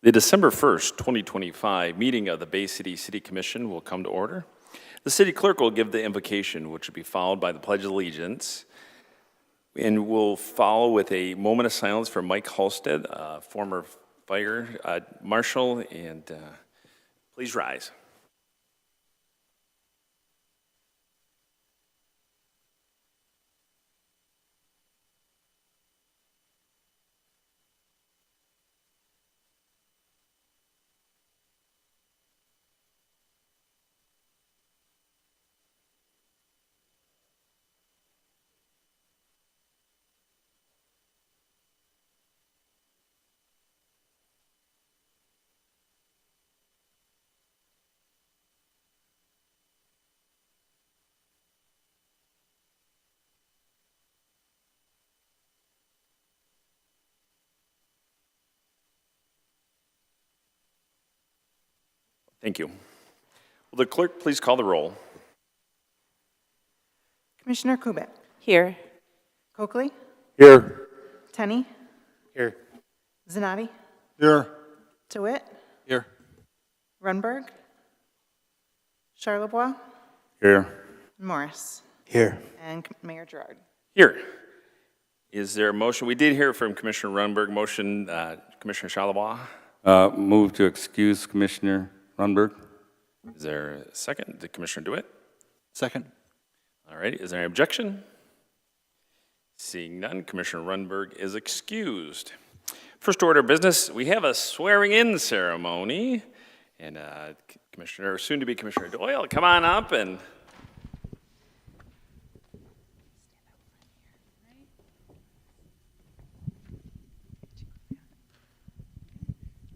The December 1st, 2025 meeting of the Bay City City Commission will come to order. The city clerk will give the invocation, which will be followed by the Pledge of Allegiance, and we'll follow with a moment of silence for Mike Halstead, former fire marshal, and please rise. Thank you. Will the clerk please call the roll? Commissioner Kubik. Here. Coakley. Here. Tenney. Here. Zanotti. Here. DeWitt. Here. Runberg. Charlebois. Here. Morris. Here. And Mayor Gerard. Here. Is there a motion? We did hear from Commissioner Runberg. Motion, Commissioner Charlebois. Move to excuse Commissioner Runberg. Is there a second? Did Commissioner DeWitt? Second. All right. Is there any objection? Seeing none, Commissioner Runberg is excused. First order of business, we have a swearing-in ceremony, and Commissioner, soon-to-be Commissioner Doyle, come on up and.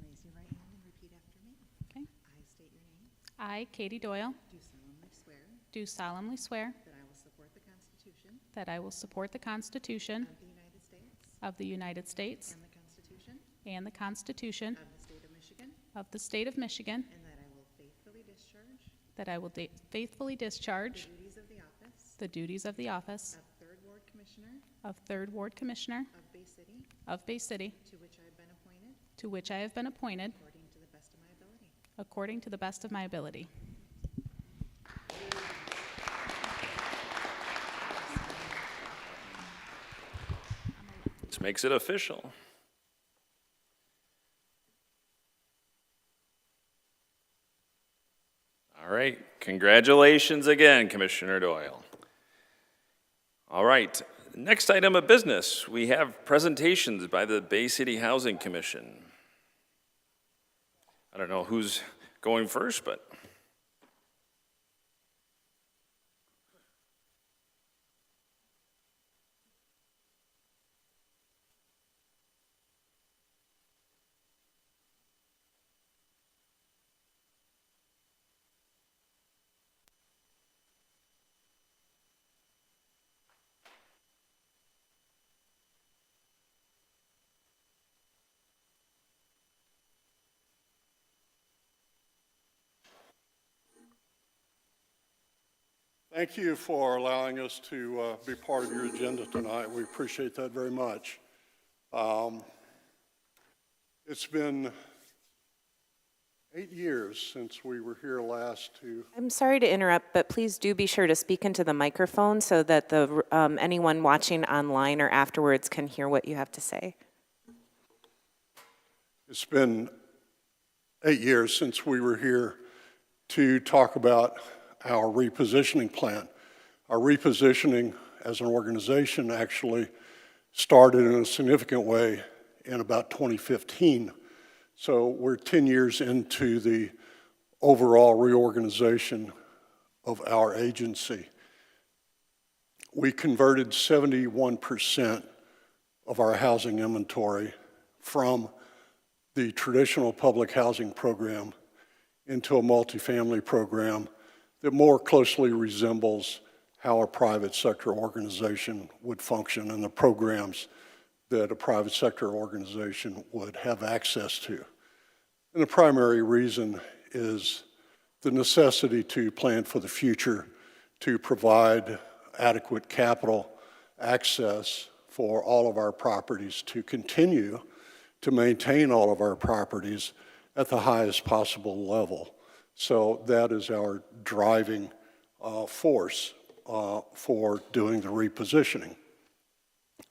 Raise your right hand and repeat after me. Okay. I state your name. I, Katie Doyle, Do solemnly swear do solemnly swear that I will support the Constitution that I will support the Constitution of the United States of the United States and the Constitution and the Constitution of the State of Michigan, of the State of Michigan, and that I will faithfully discharge that I will faithfully discharge the duties of the office the duties of the office of Third Ward Commissioner of 3rd Ward Commissioner of Bay City, of Bay City, to which I have been appointed to which I have been appointed according to the best of my ability. according to the best of my ability. This makes it official. All right, congratulations again, Commissioner Doyle. All right, next item of business, we have presentations by the Bay City Housing Commission. I don't know who's going first, but. Thank you for allowing us to be part of your agenda tonight. We appreciate that very much. It's been 8 years since we were here last to. I'm sorry to interrupt, but please do be sure to speak into the microphone so that the anyone watching online or afterwards can hear what you have to say. It's been 8 years since we were here to talk about our repositioning plan. Our repositioning as an organization actually started in a significant way in about 2015. So we're 10 years into the overall reorganization of our agency. We converted 71% of our housing inventory from the traditional public housing program into a multifamily program that more closely resembles how a private sector organization would function and the programs that a private sector organization would have access to. And the primary reason is the necessity to plan for the future, to provide adequate capital access for all of our properties to continue to maintain all of our properties at the highest possible level. So that is our driving force for doing the repositioning.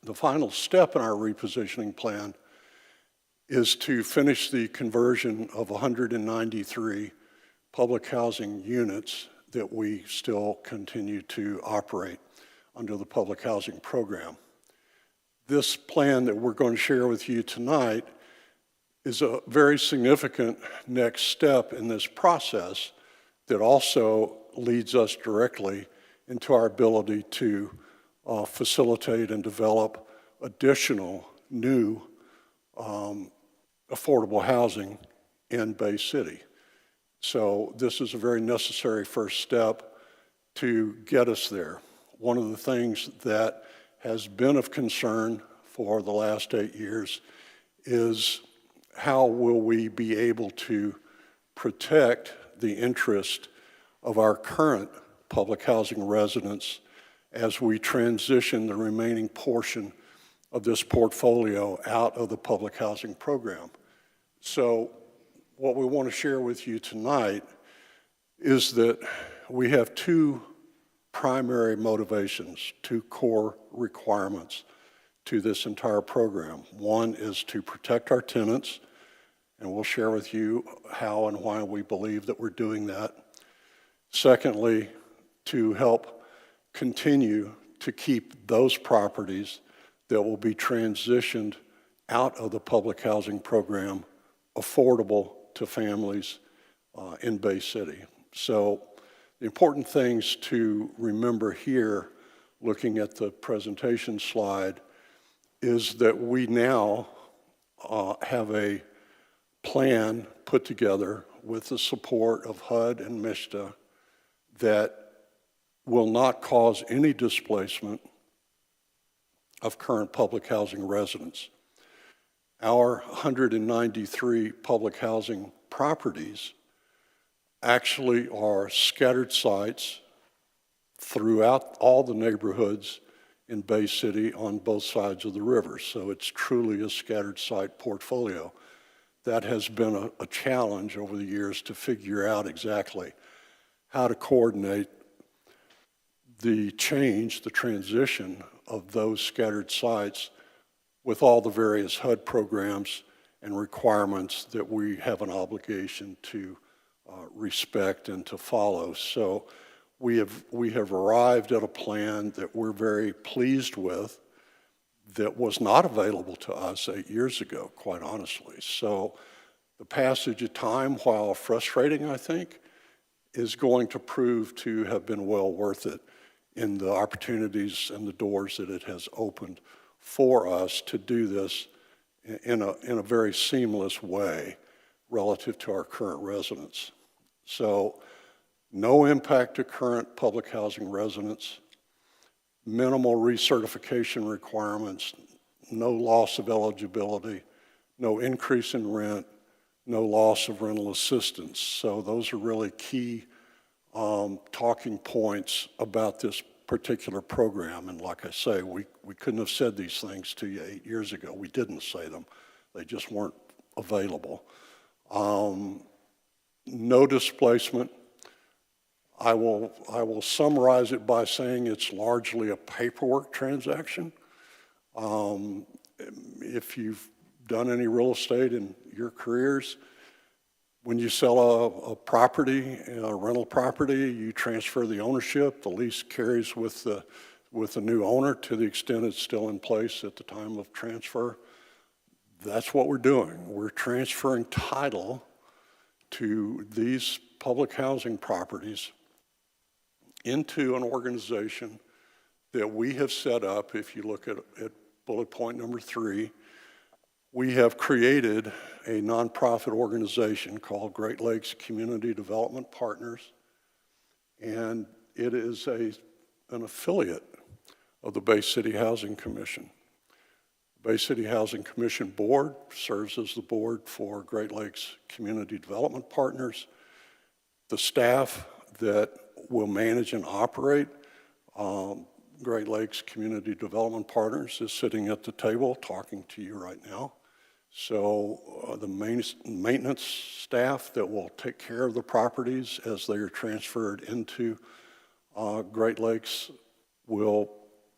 The final step in our repositioning plan is to finish the conversion of 193 public housing units that we still continue to operate under the public housing program. This plan that we're going to share with you tonight is a very significant next step in this process that also leads us directly into our ability to facilitate and develop additional new affordable housing in Bay City. So this is a very necessary first step to get us there. One of the things that has been of concern for the last 8 years is how will we be able to protect the interest of our current public housing residents as we transition the remaining portion of this portfolio out of the public housing program. So what we want to share with you tonight is that we have two primary motivations, two core requirements to this entire program. One is to protect our tenants, and we'll share with you how and why we believe that we're doing that. Secondly, to help continue to keep those properties that will be transitioned out of the public housing program affordable to families in Bay City. So the important things to remember here, looking at the presentation slide, is that we now have a plan put together with the support of HUD and MISTA that will not cause any displacement of current public housing residents. Our 193 public housing properties actually are scattered sites throughout all the neighborhoods in Bay City on both sides of the river. So it's truly a scattered site portfolio. That has been a challenge over the years to figure out exactly how to coordinate the change, the transition of those scattered sites with all the various HUD programs and requirements that we have an obligation to respect and to follow. So we have arrived at a plan that we're very pleased with that was not available to us 8 years ago, quite honestly. So the passage of time, while frustrating, I think, is going to prove to have been well worth it in the opportunities and the doors that it has opened for us to do this in a very seamless way relative to our current residents. So no impact to current public housing residents, minimal recertification requirements, no loss of eligibility, no increase in rent, no loss of rental assistance. So those are really key talking points about this particular program. And like I say, we couldn't have said these things to you 8 years ago. We didn't say them. They just weren't available. No displacement. I will summarize it by saying it's largely a paperwork transaction. If you've done any real estate in your careers, when you sell a property, a rental property, you transfer the ownership. The lease carries with the new owner to the extent it's still in place at the time of transfer. That's what we're doing. We're transferring title to these public housing properties into an organization that we have set up. If you look at bullet point number 3, we have created a nonprofit organization called Great Lakes Community Development Partners, and it is an affiliate of the Bay City Housing Commission. The Bay City Housing Commission Board serves as the board for Great Lakes Community Development Partners. The staff that will manage and operate Great Lakes Community Development Partners is sitting at the table talking to you right now. So the maintenance staff that will take care of the properties as they are transferred into Great Lakes will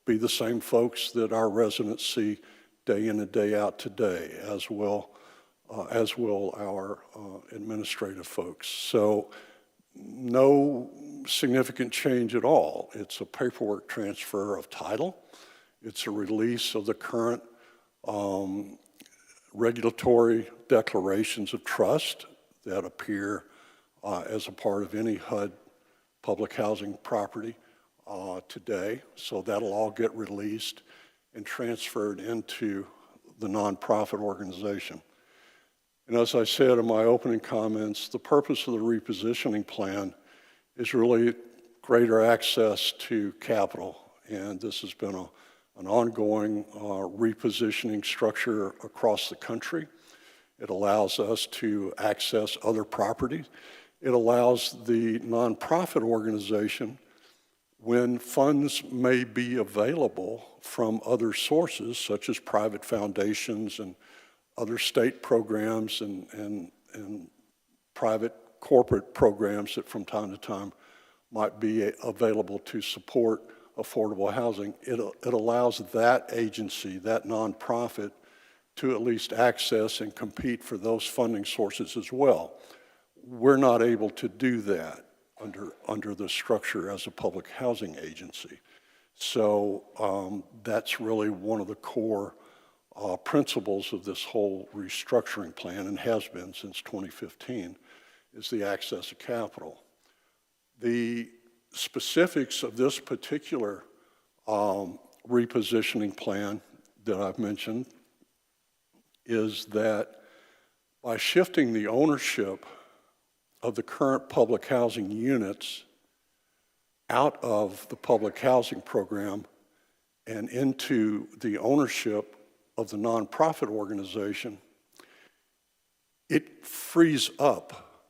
be the same folks that our residents see day in and day out today, as will our administrative folks. So no significant change at all. It's a paperwork transfer of title. It's a release of the current regulatory declarations of trust that appear as a part of any HUD public housing property today. So that'll all get released and transferred into the nonprofit organization. And as I said in my opening comments, the purpose of the repositioning plan is really greater access to capital. And this has been an ongoing repositioning structure across the country. It allows us to access other properties. It allows the nonprofit organization, when funds may be available from other sources, such as private foundations and other state programs and private corporate programs that from time to time might be available to support affordable housing, it allows that agency, that nonprofit, to at least access and compete for those funding sources as well. We're not able to do that under the structure as a public housing agency. So that's really one of the core principles of this whole restructuring plan, and has been since 2015, is the access to capital. The specifics of this particular repositioning plan that I've mentioned is that by shifting the ownership of the current public housing units out of the public housing program and into the ownership of the nonprofit organization, it frees up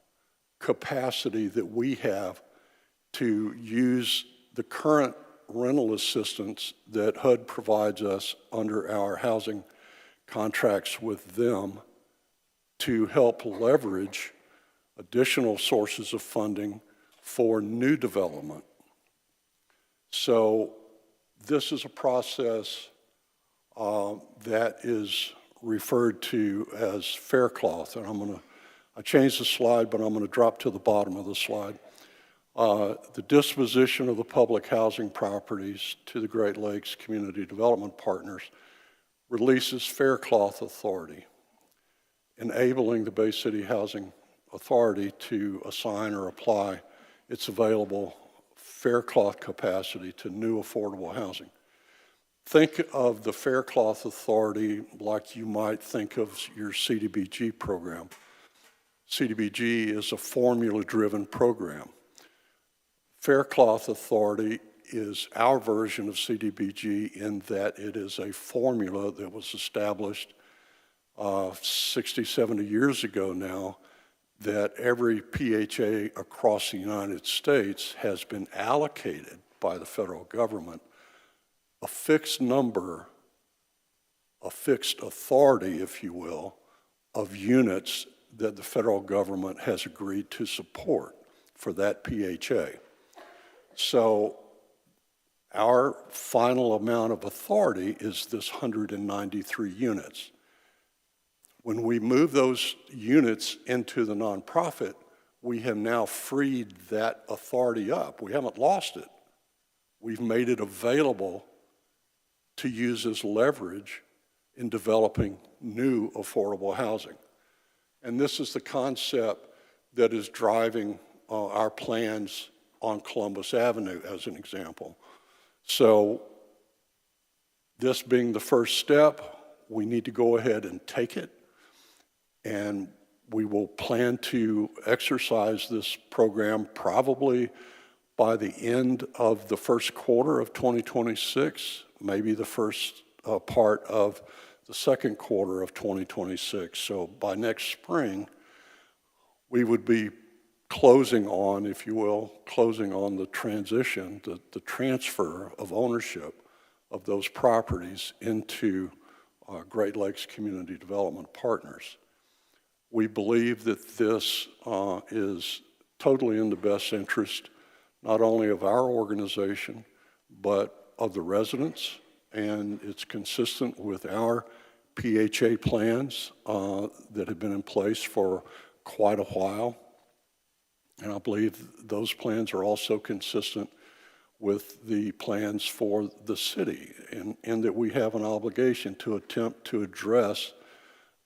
capacity that we have to use the current rental assistance that HUD provides us under our housing contracts with them to help leverage additional sources of funding for new development. So this is a process that is referred to as Faircloth, and I changed the slide, but I'm going to drop to the bottom of the slide. The disposition of the public housing properties to the Great Lakes Community Development Partners releases Faircloth authority, enabling the Bay City Housing Authority to assign or apply its available Faircloth capacity to new affordable housing. Think of the Faircloth Authority like you might think of your CDBG program. CDBG is a formula-driven program. Faircloth Authority is our version of CDBG in that it is a formula that was established 60, 70 years ago now, that every PHA across the United States has been allocated by the federal government a fixed number, a fixed authority, if you will, of units that the federal government has agreed to support for that PHA. So our final amount of authority is this 193 units. When we move those units into the nonprofit, we have now freed that authority up. We haven't lost it. We've made it available to use as leverage in developing new affordable housing. And this is the concept that is driving our plans on Columbus Avenue, as an example. So this being the first step, we need to go ahead and take it, and we will plan to exercise this program probably by the end of the first quarter of 2026, maybe the first part of the second quarter of 2026. So by next spring, we would be closing on, if you will, closing on the transition, the transfer of ownership of those properties into Great Lakes Community Development Partners. We believe that this is totally in the best interest not only of our organization, but of the residents, and it's consistent with our PHA plans that have been in place for quite a while. And I believe those plans are also consistent with the plans for the city, and that we have an obligation to attempt to address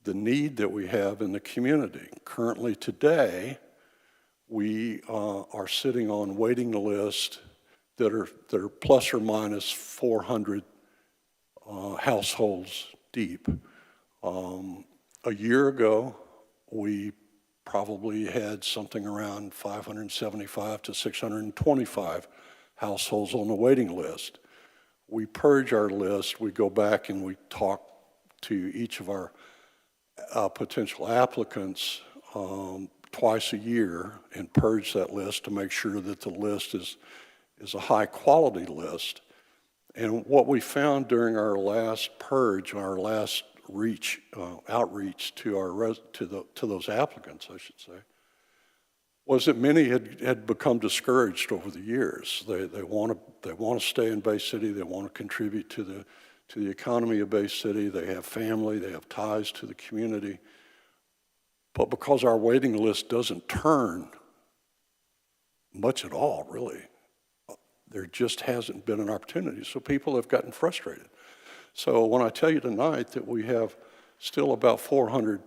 the need that we have in the community. Currently today, we are sitting on waiting lists that are plus or minus 400 households deep. A year ago, we probably had something around 575 to 625 households on the waiting list. We purge our list, we go back and we talk to each of our potential applicants twice a year and purge that list to make sure that the list is a high quality list. And what we found during our last purge, our last outreach to those applicants, I should say, was that many had become discouraged over the years. They want to stay in Bay City. They want to contribute to the economy of Bay City. They have family. They have ties to the community. But because our waiting list doesn't turn much at all, really, there just hasn't been an opportunity. So people have gotten frustrated. So when I tell you tonight that we have still about 400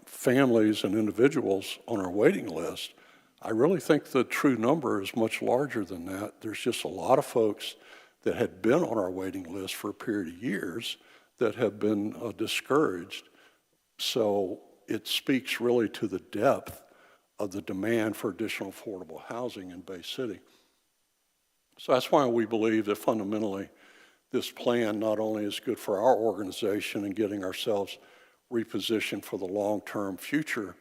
families and individuals on our waiting list, I really think the true number is much larger than that. There's just a lot of folks that had been on our waiting list for a period of years that have been discouraged. So it speaks really to the depth of the demand for additional affordable housing in Bay City. So that's why we believe that fundamentally this plan not only is good for our organization and getting ourselves repositioned for the long-term future,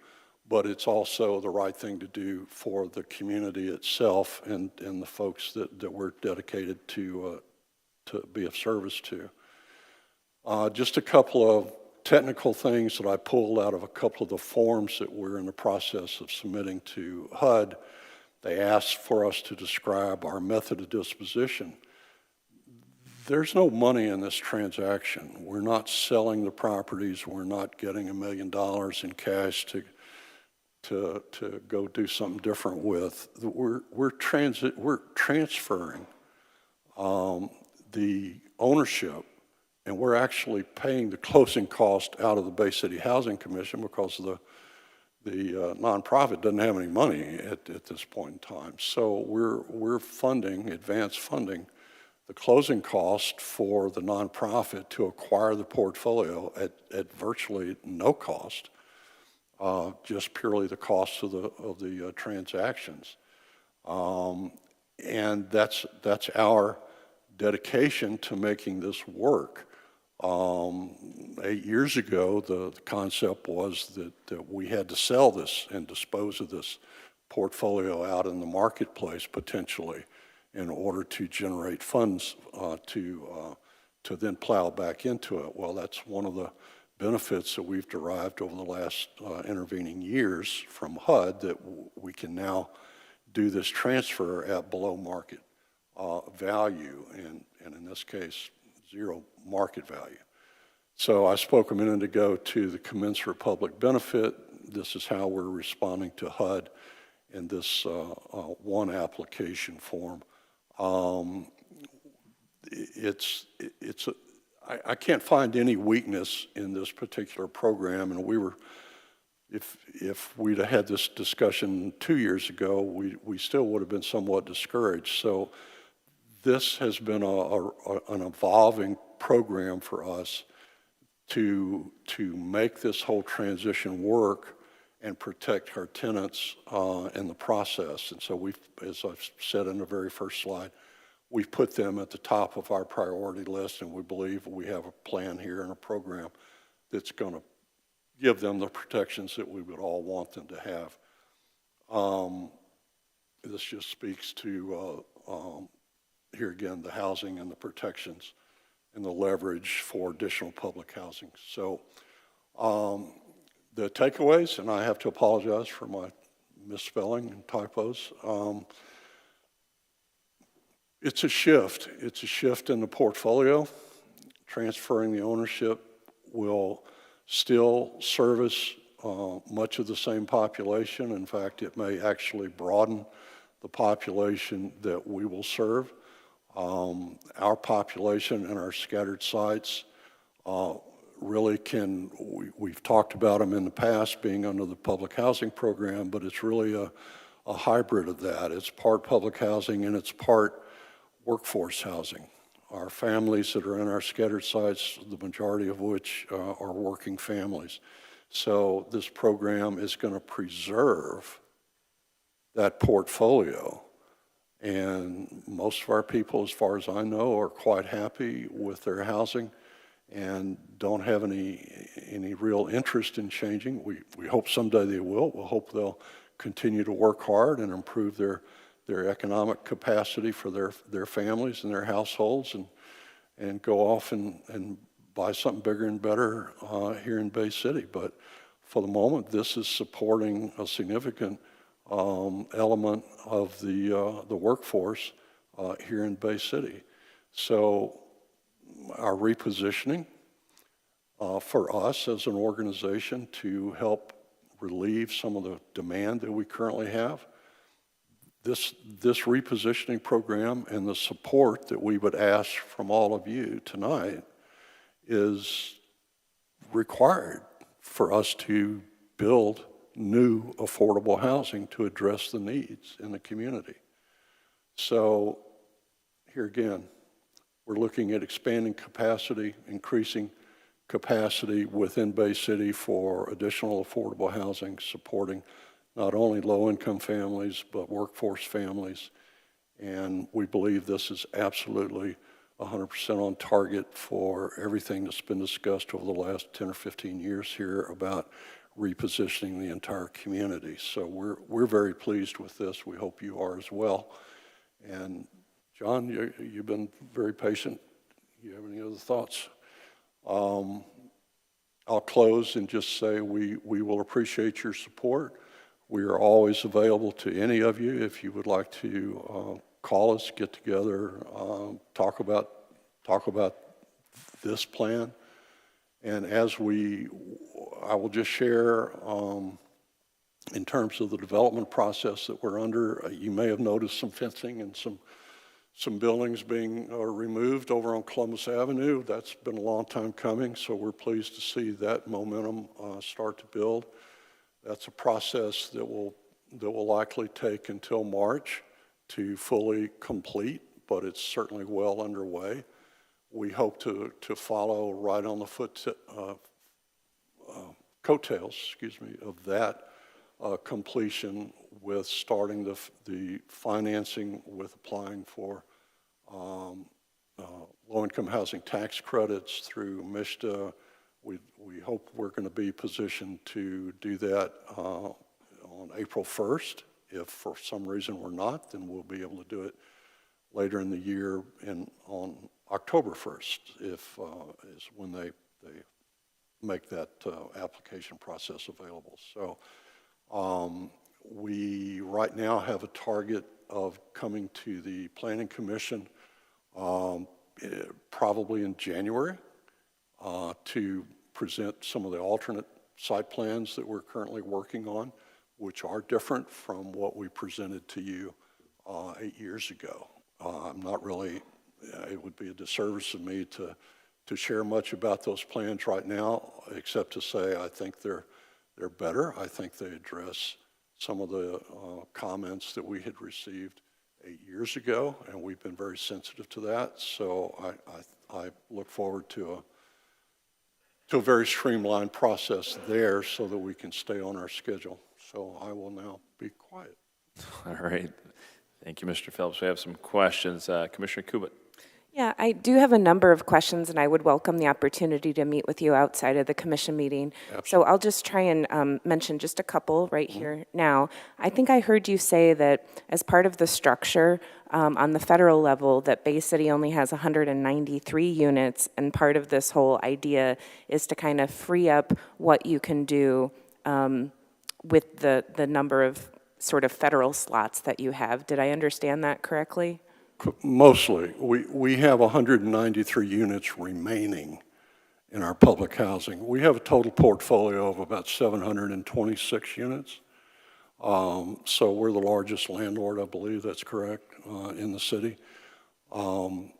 but it's also the right thing to do for the community itself and the folks that we're dedicated to be of service to. Just a couple of technical things that I pulled out of a couple of the forms that we're in the process of submitting to HUD. They asked for us to describe our method of disposition. There's no money in this transaction. We're not selling the properties. We're not getting $1 million in cash to go do something different with. We're transferring the ownership, and we're actually paying the closing cost out of the Bay City Housing Commission because the nonprofit doesn't have any money at this point in time. So we're funding, advance funding, the closing cost for the nonprofit to acquire the portfolio at virtually no cost, just purely the cost of the transactions. And that's our dedication to making this work. 8 years ago, the concept was that we had to sell this and dispose of this portfolio out in the marketplace potentially in order to generate funds to then plow back into it. Well, that's one of the benefits that we've derived over the last intervening years from HUD, that we can now do this transfer at below market value, and in this case, zero market value. So I spoke a minute ago to the commensurate public benefit. This is how we're responding to HUD in this one application form. I can't find any weakness in this particular program, and if we'd have had this discussion 2 years ago, we still would have been somewhat discouraged. So this has been an evolving program for us to make this whole transition work and protect our tenants in the process. And so we've, as I've said in the very first slide, we've put them at the top of our priority list, and we believe we have a plan here and a program that's going to give them the protections that we would all want them to have. This just speaks to, here again, the housing and the protections and the leverage for additional public housing. So the takeaways, and I have to apologize for my misspelling and typos, it's a shift. It's a shift in the portfolio. Transferring the ownership will still service much of the same population. In fact, it may actually broaden the population that we will serve. Our population and our scattered sites really we've talked about them in the past being under the public housing program, but it's really a hybrid of that. It's part public housing and it's part workforce housing. Our families that are in our scattered sites, the majority of which are working families. So this program is going to preserve that portfolio. And most of our people, as far as I know, are quite happy with their housing and don't have any real interest in changing. We hope someday they will. We'll hope they'll continue to work hard and improve their economic capacity for their families and their households and go off and buy something bigger and better here in Bay City. But for the moment, this is supporting a significant element of the workforce here in Bay City. So our repositioning for us as an organization to help relieve some of the demand that we currently have, this repositioning program and the support that we would ask from all of you tonight is required for us to build new affordable housing to address the needs in the community. So here again, we're looking at expanding capacity, increasing capacity within Bay City for additional affordable housing, supporting not only low-income families, but workforce families. And we believe this is absolutely 100% on target for everything that's been discussed over the last 10 or 15 years here about repositioning the entire community. So we're very pleased with this. We hope you are as well. And John, you've been very patient. You have any other thoughts? I'll close and just say we will appreciate your support. We are always available to any of you if you would like to call us, get together, talk about this plan. And I will just share in terms of the development process that we're under. You may have noticed some fencing and some buildings being removed over on Columbus Avenue. That's been a long time coming, so we're pleased to see that momentum start to build. That's a process that will likely take until March to fully complete, but it's certainly well underway. We hope to follow right on the coattails, of that completion with starting the financing with applying for low-income housing tax credits through MSHDA. We hope we're going to be positioned to do that on April 1st. If for some reason we're not, then we'll be able to do it later in the year on October 1st, is when they make that application process available. So we right now have a target of coming to the Planning Commission probably in January to present some of the alternate site plans that we're currently working on, which are different from what we presented to you 8 years ago. I'm not really, it would be a disservice of me to share much about those plans right now, except to say I think they're better. I think they address some of the comments that we had received 8 years ago, and we've been very sensitive to that. So I look forward to a very streamlined process there so that we can stay on our schedule. So I will now be quiet. All right. Thank you, Mr. Phillips. We have some questions. Commissioner Kubit. Yeah, I do have a number of questions, and I would welcome the opportunity to meet with you outside of the commission meeting. So I'll just try and mention just a couple right here now. I think I heard you say that as part of the structure on the federal level, that Bay City only has 193 units, and part of this whole idea is to kind of free up what you can do with the number of sort of federal slots that you have. Did I understand that correctly? Mostly. We have 193 units remaining in our public housing. We have a total portfolio of about 726 units. So we're the largest landlord, I believe that's correct, in the city. 71%,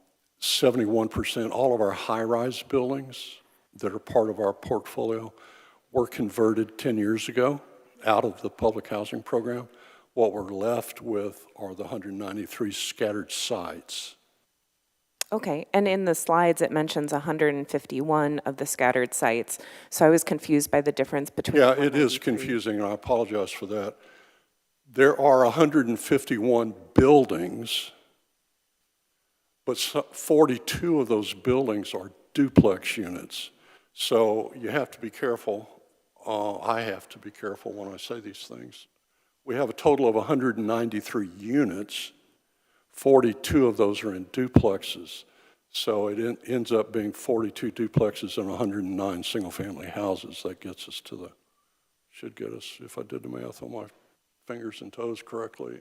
all of our high-rise buildings that are part of our portfolio were converted 10 years ago out of the public housing program. What we're left with are the 193 scattered sites. Okay, and in the slides, it mentions 151 of the scattered sites. So I was confused by the difference between. Yeah, it is confusing, and I apologize for that. There are 151 buildings, but 42 of those buildings are duplex units. So you have to be careful. I have to be careful when I say these things. We have a total of 193 units. 42 of those are in duplexes. So it ends up being 42 duplexes and 109 single-family houses. That gets us to should get us, if I did the math on my fingers and toes correctly,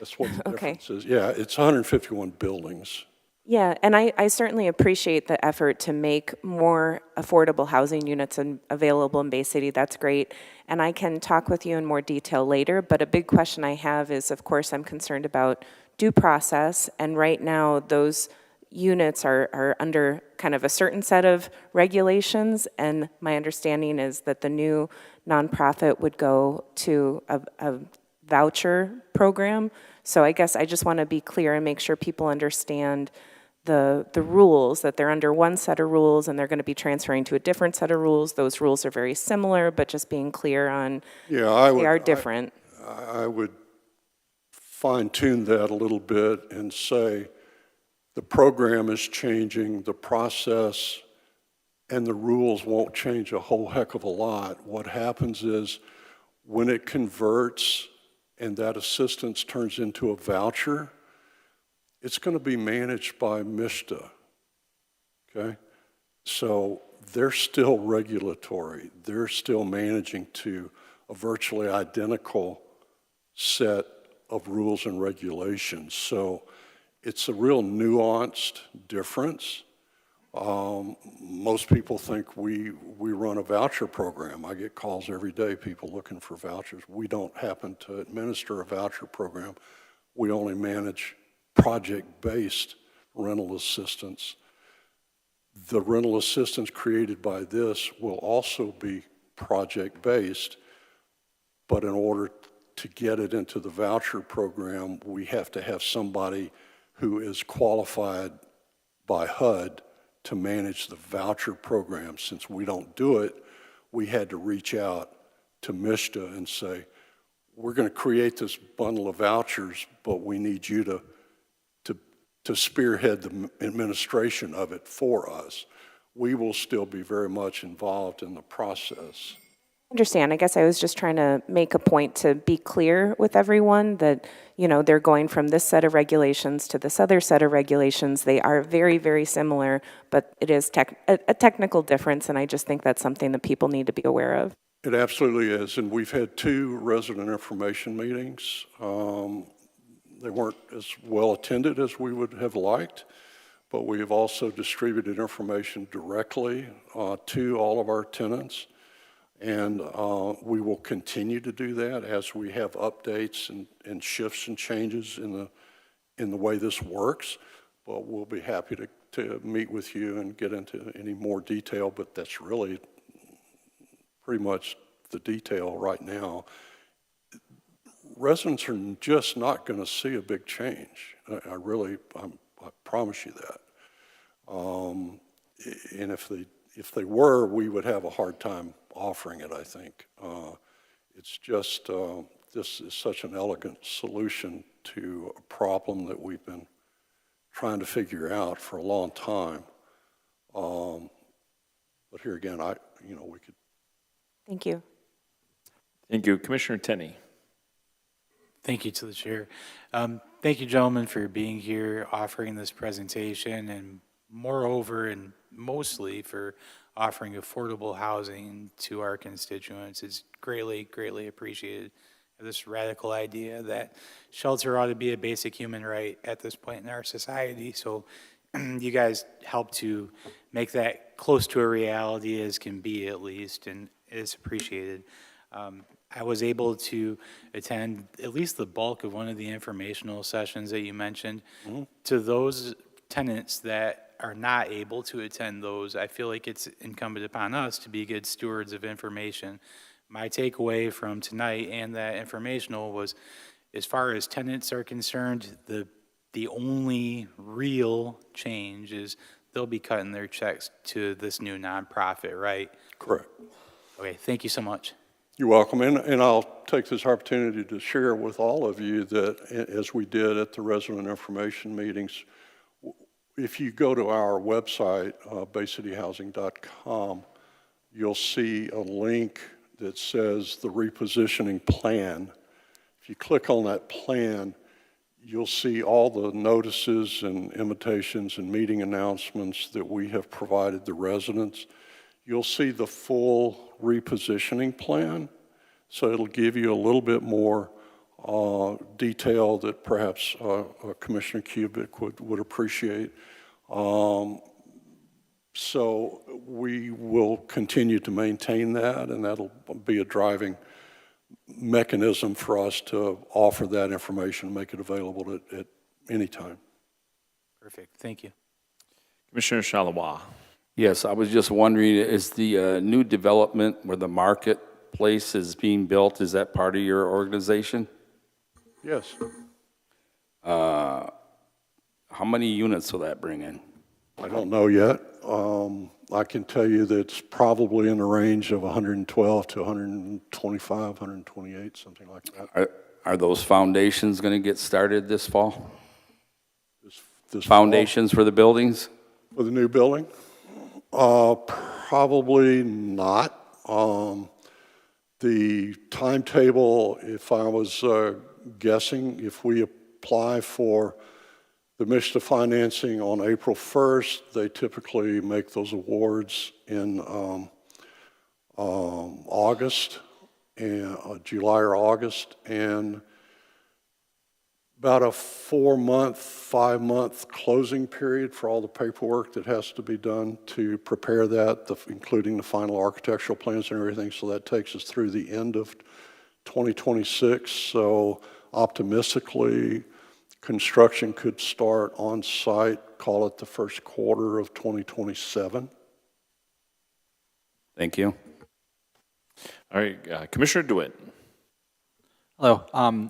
that's what the Okay. difference is. Yeah, it's 151 buildings. Yeah, and I certainly appreciate the effort to make more affordable housing units available in Bay City. That's great. And I can talk with you in more detail later, but a big question I have is, of course, I'm concerned about due process, and right now those units are under kind of a certain set of regulations, and my understanding is that the new nonprofit would go to a voucher program. So I guess I just want to be clear and make sure people understand the rules, that they're under one set of rules and they're going to be transferring to a different set of rules. Those rules are very similar, but just being clear on they are different. I would fine-tune that a little bit and say the program is changing, the process and the rules won't change a whole heck of a lot. What happens is when it converts and that assistance turns into a voucher, it's going to be managed by MISTA, okay? So they're still regulatory. They're still managing to a virtually identical set of rules and regulations. So it's a real nuanced difference. Most people think we run a voucher program. I get calls every day, people looking for vouchers. We don't happen to administer a voucher program. We only manage project-based rental assistance. The rental assistance created by this will also be project-based, but in order to get it into the voucher program, we have to have somebody who is qualified by HUD to manage the voucher program. Since we don't do it, we had to reach out to MISTA and say, we're going to create this bundle of vouchers, but we need you to spearhead the administration of it for us. We will still be very much involved in the process. Understand. I guess I was just trying to make a point to be clear with everyone that, you know, they're going from this set of regulations to this other set of regulations. They are very, very similar, but it is a technical difference, and I just think that's something that people need to be aware of. It absolutely is, and we've had 2 resident information meetings. They weren't as well attended as we would have liked, but we have also distributed information directly to all of our tenants. And we will continue to do that as we have updates and shifts and changes in the way this works. But we'll be happy to meet with you and get into any more detail, but that's really pretty much the detail right now. Residents are just not going to see a big change. I promise you that. And if they were, we would have a hard time offering it, I think. It's just, this is such an elegant solution to a problem that we've been trying to figure out for a long time. But here again, we could. Thank you. Thank you. Commissioner Tenney. Thank you to the chair. Thank you, gentlemen, for being here, offering this presentation, and moreover and mostly for offering affordable housing to our constituents. It's greatly, greatly appreciated. This radical idea that shelter ought to be a basic human right at this point in our society. So you guys help to make that close to a reality as can be, at least, and it is appreciated. I was able to attend at least the bulk of one of the informational sessions that you mentioned. To those tenants that are not able to attend those, I feel like it's incumbent upon us to be good stewards of information. My takeaway from tonight and that informational was, as far as tenants are concerned, the only real change is they'll be cutting their checks to this new nonprofit, right? Correct. Okay, thank you so much. You're welcome, and I'll take this opportunity to share with all of you that, as we did at the resident information meetings, if you go to our website, baycityhousing.com, you'll see a link that says the repositioning plan. If you click on that plan, you'll see all the notices and invitations and meeting announcements that we have provided the residents. You'll see the full repositioning plan, so it'll give you a little bit more detail that perhaps Commissioner Kubik would appreciate. So we will continue to maintain that, and that'll be a driving mechanism for us to offer that information, make it available at any time. Perfect, thank you. Commissioner Shalawa. Yes, I was just wondering, is the new development where the marketplace is being built, is that part of your organization? Yes. How many units will that bring in? I don't know yet. I can tell you that it's probably in the range of 112 to 125, 128, something like that. Are those foundations going to get started this fall? This Foundations for the buildings? fall, for the new building? Probably not. The timetable, if I was guessing, if we apply for the MSHDA financing on April 1st, they typically make those awards in August, and July or August, and about a 4-month, 5-month closing period for all the paperwork that has to be done to prepare that, including the final architectural plans and everything. So that takes us through the end of 2026. So optimistically, construction could start on site, call it the first quarter of 2027. Thank you. All right, Commissioner DeWitt. Hello.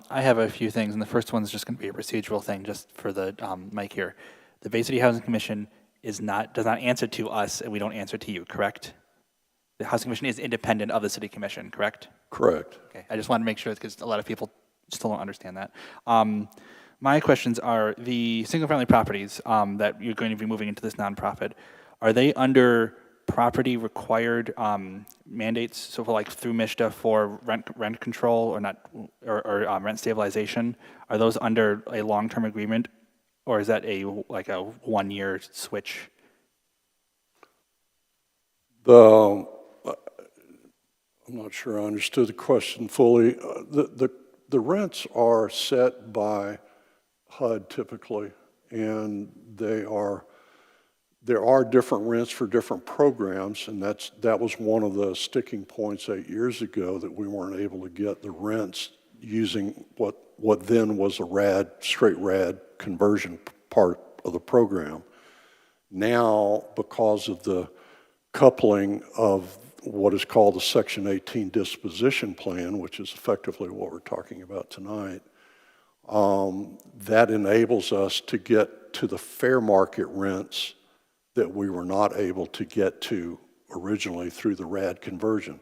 I have a few things, and the first one is just going to be a procedural thing, just for the mic here. The Bay City Housing Commission does not answer to us, and we don't answer to you, correct? The Housing Commission is independent of the City Commission, correct? Correct. Okay. I just want to make sure, because a lot of people still don't understand that. My questions are, the single-family properties that you're going to be moving into this nonprofit, are they under property required mandates, so for like through MSHDA for rent control or not, or rent stabilization? Are those under a long-term agreement, or is that like a 1-year switch? I'm not sure I understood the question fully. The rents are set by HUD typically, and there are different rents for different programs, and that was one of the sticking points 8 years ago, that we weren't able to get the rents using what then was a straight RAD conversion part of the program. Now, because of the coupling of what is called the Section 18 disposition plan, which is effectively what we're talking about tonight, that enables us to get to the fair market rents that we were not able to get to originally through the RAD conversion.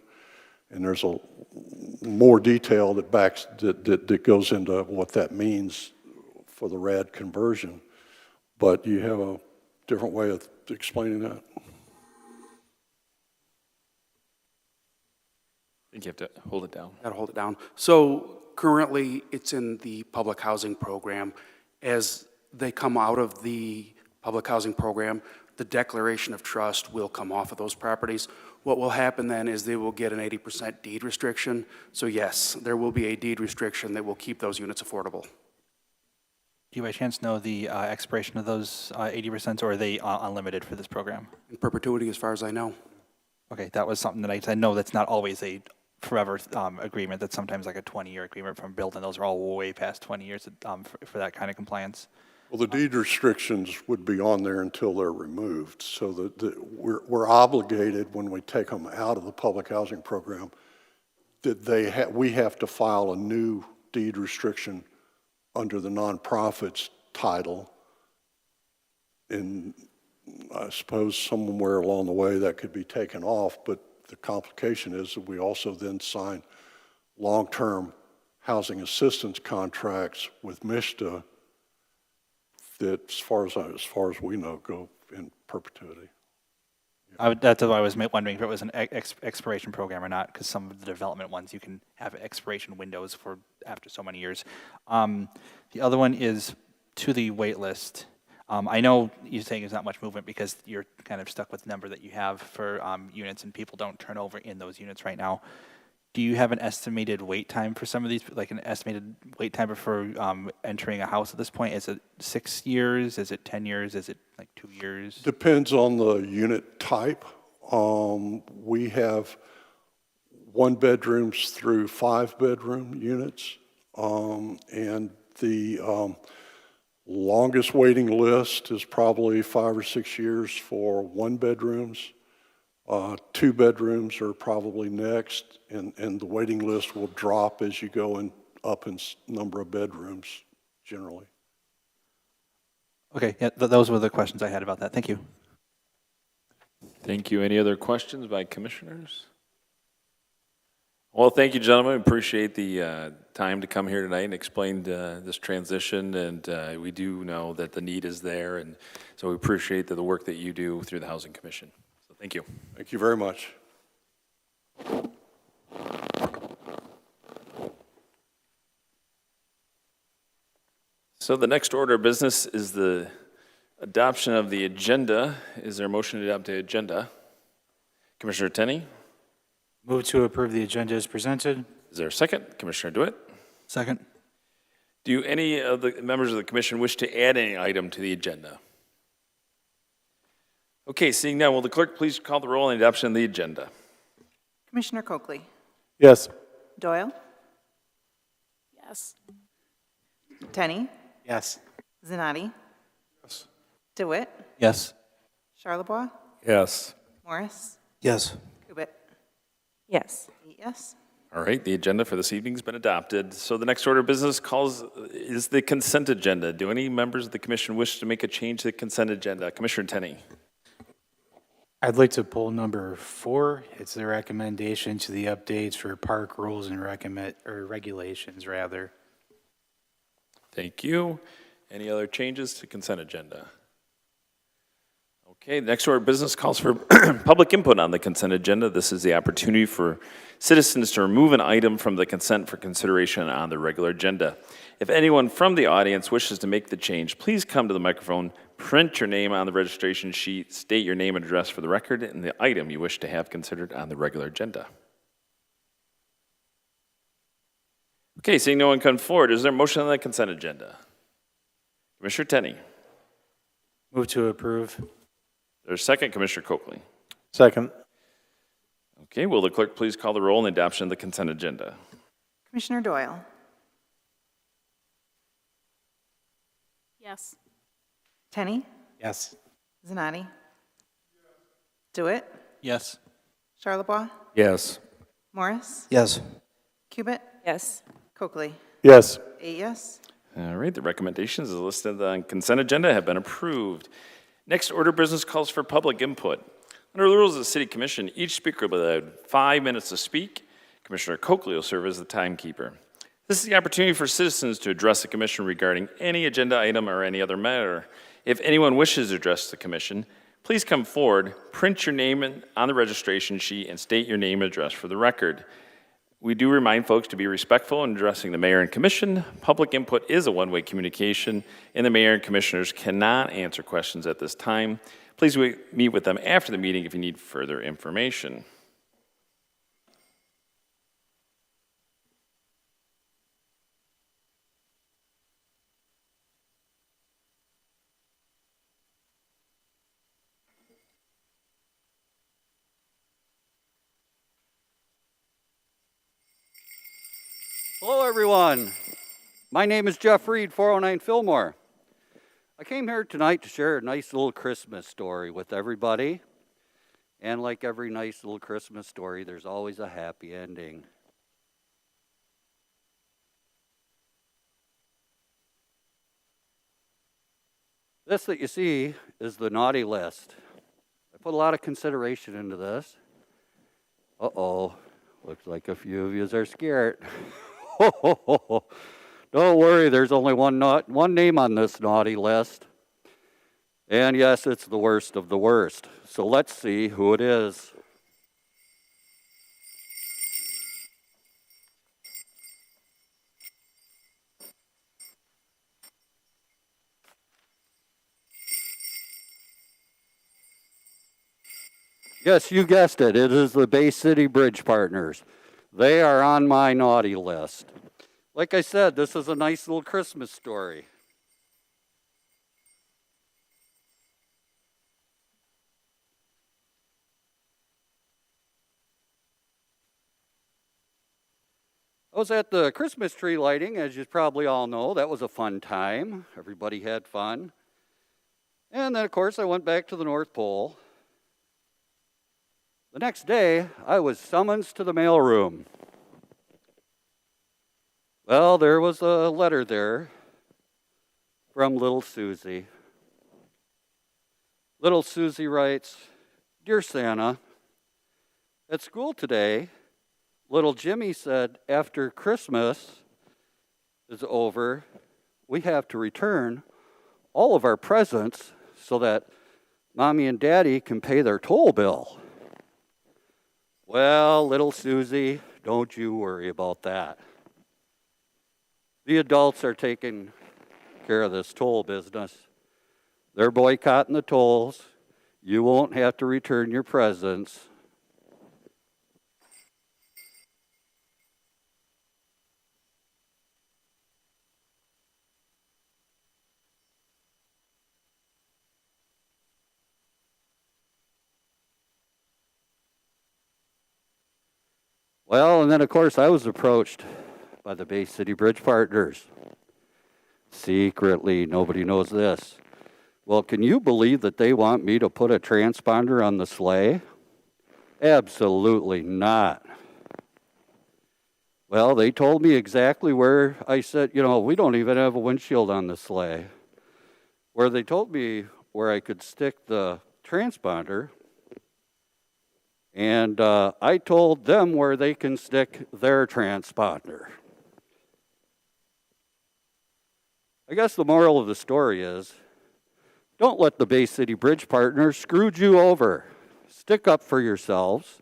And there's a more detail that goes into what that means for the RAD conversion. But you have a different way of explaining that? I think you have to hold it down. Gotta hold it down. So currently, it's in the public housing program. As they come out of the public housing program, the declaration of trust will come off of those properties. What will happen then is they will get an 80% deed restriction. So yes, there will be a deed restriction that will keep those units affordable. Do you by chance know the expiration of those 80%, or are they unlimited for this program? In perpetuity, as far as I know. Okay, that was something that I know that's not always a forever agreement. That's sometimes like a 20-year agreement from building. Those are all way past 20 years for that kind of compliance. Well, the deed restrictions would be on there until they're removed, so that we're obligated when we take them out of the public housing program, that we have to file a new deed restriction under the nonprofits title. And I suppose somewhere along the way that could be taken off, but the complication is that we also then sign long-term housing assistance contracts with MISTA that, as far as we know, go in perpetuity. That's why I was wondering if it was an expiration program or not, because some of the development ones, you can have expiration windows for after so many years. The other one is to the wait list. I know you're saying there's not much movement because you're kind of stuck with the number that you have for units, and people don't turn over in those units right now. Do you have an estimated wait time for some of these, like an estimated wait time for entering a house at this point? Is it 6 years? Is it 10 years? Is it like 2 years? Depends on the unit type. We have 1-bedrooms through 5-bedroom units, and the longest waiting list is probably 5 or 6 years for 1-bedrooms. 2-bedrooms are probably next, and the waiting list will drop as you go up in number of bedrooms, generally. Okay, yeah, those were the questions I had about that. Thank you. Thank you. Any other questions by commissioners? Well, thank you, gentlemen. Appreciate the time to come here tonight and explain this transition. And we do know that the need is there, and so we appreciate the work that you do through the Housing Commission. So thank you. Thank you very much. So the next order of business is the adoption of the agenda. Is there a motion to adopt the agenda? Commissioner Tenney? Move to approve the agenda as presented. Is there a second? Commissioner DeWitt? Second. Do any of the members of the commission wish to add any item to the agenda? Okay, seeing none, will the clerk please call the roll on the adoption of the agenda? Commissioner Coakley. Yes. Doyle. Yes. Tenney. Yes. Zanotti. DeWitt. Yes. Charlebois. Yes. Morris. Yes. Kubit. Yes. 8 yes. All right, the agenda for this evening has been adopted. So the next order of business is the consent agenda. Do any members of the commission wish to make a change to the consent agenda? Commissioner Tenney. I'd like to pull number 4. It's the recommendation to the updates for park rules and regulations, rather. Thank you. Any other changes to consent agenda? Okay, the next order of business calls for public input on the consent agenda. This is the opportunity for citizens to remove an item from the consent for consideration on the regular agenda. If anyone from the audience wishes to make the change, please come to the microphone, print your name on the registration sheet, state your name and address for the record, and the item you wish to have considered on the regular agenda. Okay, seeing no one come forward, is there a motion on the consent agenda? Commissioner Tenney. Move to approve. There's a second, Commissioner Coakley. Second. Okay, will the clerk please call the roll on the adoption of the consent agenda? Commissioner Doyle. Yes. Tenney. Yes. Zanotti. DeWitt. Yes. Charlebois. Yes. Morris. Yes. Kubit. Yes. Coakley. Yes. 8 yes. All right, the recommendations as listed on the consent agenda have been approved. Next order of business calls for public input. Under the rules of the City Commission, each speaker will have 5 minutes to speak. Commissioner Coakley will serve as the timekeeper. This is the opportunity for citizens to address the commission regarding any agenda item or any other matter. If anyone wishes to address the commission, please come forward, print your name on the registration sheet, and state your name and address for the record. We do remind folks to be respectful in addressing the mayor and commission. Public input is a one-way communication, and the mayor and commissioners cannot answer questions at this time. Please meet with them after the meeting if you need further information. Hello, everyone. My name is Jeff Reed, 409 Fillmore. I came here tonight to share a nice little Christmas story with everybody. And like every nice little Christmas story, there's always a happy ending. This that you see is the naughty list. I put a lot of consideration into this. Uh-oh, looks like a few of you are scared. Don't worry, there's only one name on this naughty list. And yes, it's the worst of the worst. So let's see who it is. Yes, you guessed it. It is the Bay City Bridge Partners. They are on my naughty list. Like I said, this is a nice little Christmas story. I was at the Christmas tree lighting, as you probably all know. That was a fun time. Everybody had fun. And then, of course, I went back to the North Pole. The next day, I was summoned to the mailroom. Well, there was a letter there from little Susie. Little Susie writes, "Dear Santa, at school today, little Jimmy said after Christmas is over, we have to return all of our presents so that Mommy and Daddy can pay their toll bill." Well, little Susie, don't you worry about that. The adults are taking care of this toll business. They're boycotting the tolls. You won't have to return your presents. Well, and then of course I was approached by the Bay City Bridge Partners. Secretly, nobody knows this. Well, can you believe that they want me to put a transponder on the sleigh? Absolutely not. Well, they told me exactly where. I said, we don't even have a windshield on the sleigh. Where they told me where I could stick the transponder. And I told them where they can stick their transponder. I guess the moral of the story is, don't let the Bay City Bridge Partners screw you over. Stick up for yourselves.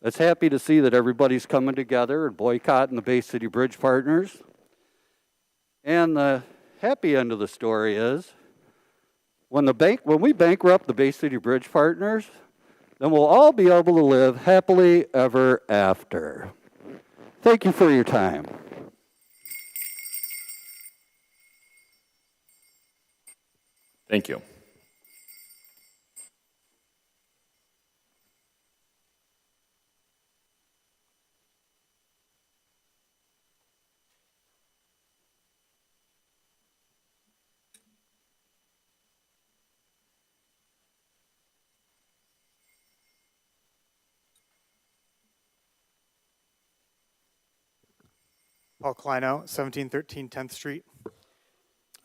It's happy to see that everybody's coming together and boycotting the Bay City Bridge Partners. And the happy end of the story is, when we bankrupt the Bay City Bridge Partners, then we'll all be able to live happily ever after. Thank you for your time. Thank you. Paul Kleino, 1713 10th Street.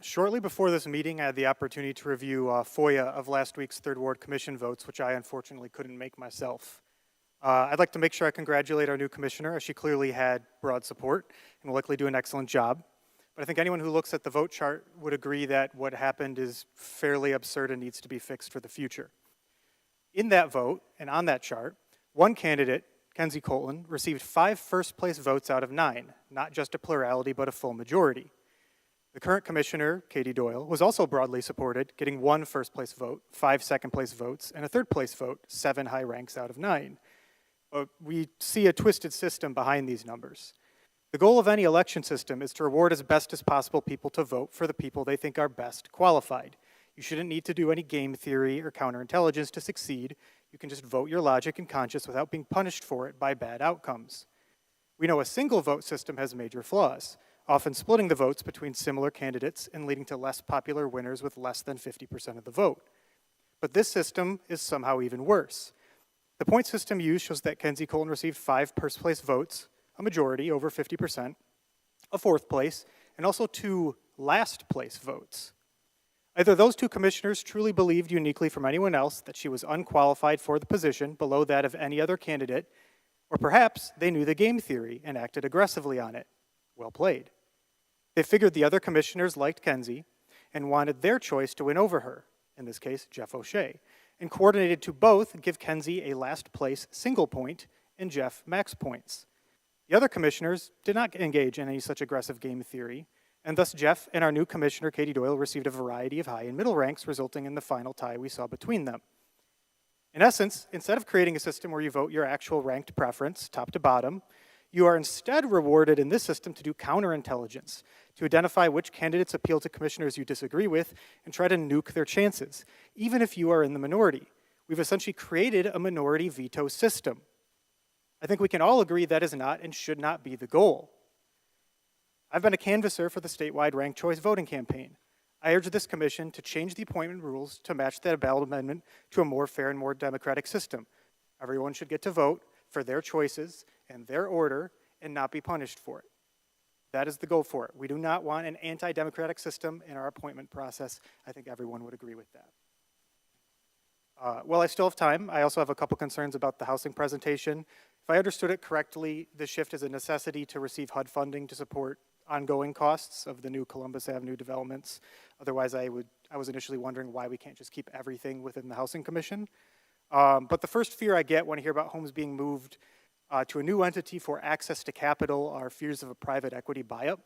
Shortly before this meeting, I had the opportunity to review FOIA of last week's Third Ward Commission votes, which I unfortunately couldn't make myself. I'd like to make sure I congratulate our new commissioner, as she clearly had broad support and will likely do an excellent job. But I think anyone who looks at the vote chart would agree that what happened is fairly absurd and needs to be fixed for the future. In that vote, and on that chart, one candidate, Kenzie Colton, received 5 first-place votes out of 9, not just a plurality, but a full majority. The current commissioner, Katie Doyle, was also broadly supported, getting 1 first-place vote, 5 second-place votes, and a third-place vote, 7 high ranks out of 9. But we see a twisted system behind these numbers. The goal of any election system is to reward as best as possible people to vote for the people they think are best qualified. You shouldn't need to do any game theory or counterintelligence to succeed. You can just vote your logic and conscience without being punished for it by bad outcomes. We know a single vote system has major flaws, often splitting the votes between similar candidates and leading to less popular winners with less than 50% of the vote. But this system is somehow even worse. The point system used shows that Kenzie Colton received 5 first-place votes, a majority, over 50%, a 4th place, and also 2 last-place votes. Either those 2 commissioners truly believed uniquely from anyone else that she was unqualified for the position below that of any other candidate, or perhaps they knew the game theory and acted aggressively on it. Well played. They figured the other commissioners liked Kenzie and wanted their choice to win over her, in this case, Jeff O'Shea, and coordinated to both give Kenzie a last-place single point and Jeff max points. The other commissioners did not engage in any such aggressive game theory, and thus Jeff and our new commissioner, Katie Doyle, received a variety of high and middle ranks, resulting in the final tie we saw between them. In essence, instead of creating a system where you vote your actual ranked preference, top to bottom, you are instead rewarded in this system to do counterintelligence, to identify which candidates appeal to commissioners you disagree with and try to nuke their chances, even if you are in the minority. We've essentially created a minority veto system. I think we can all agree that is not and should not be the goal. I've been a canvasser for the statewide ranked choice voting campaign. I urge this commission to change the appointment rules to match that ballot amendment to a more fair and more democratic system. Everyone should get to vote for their choices and their order and not be punished for it. That is the goal for it. We do not want an anti-democratic system in our appointment process. I think everyone would agree with that. While I still have time, I also have a couple concerns about the housing presentation. If I understood it correctly, the shift is a necessity to receive HUD funding to support ongoing costs of the new Columbus Avenue developments. Otherwise, I was initially wondering why we can't just keep everything within the Housing Commission. But the first fear I get when I hear about homes being moved to a new entity for access to capital are fears of a private equity buy-up.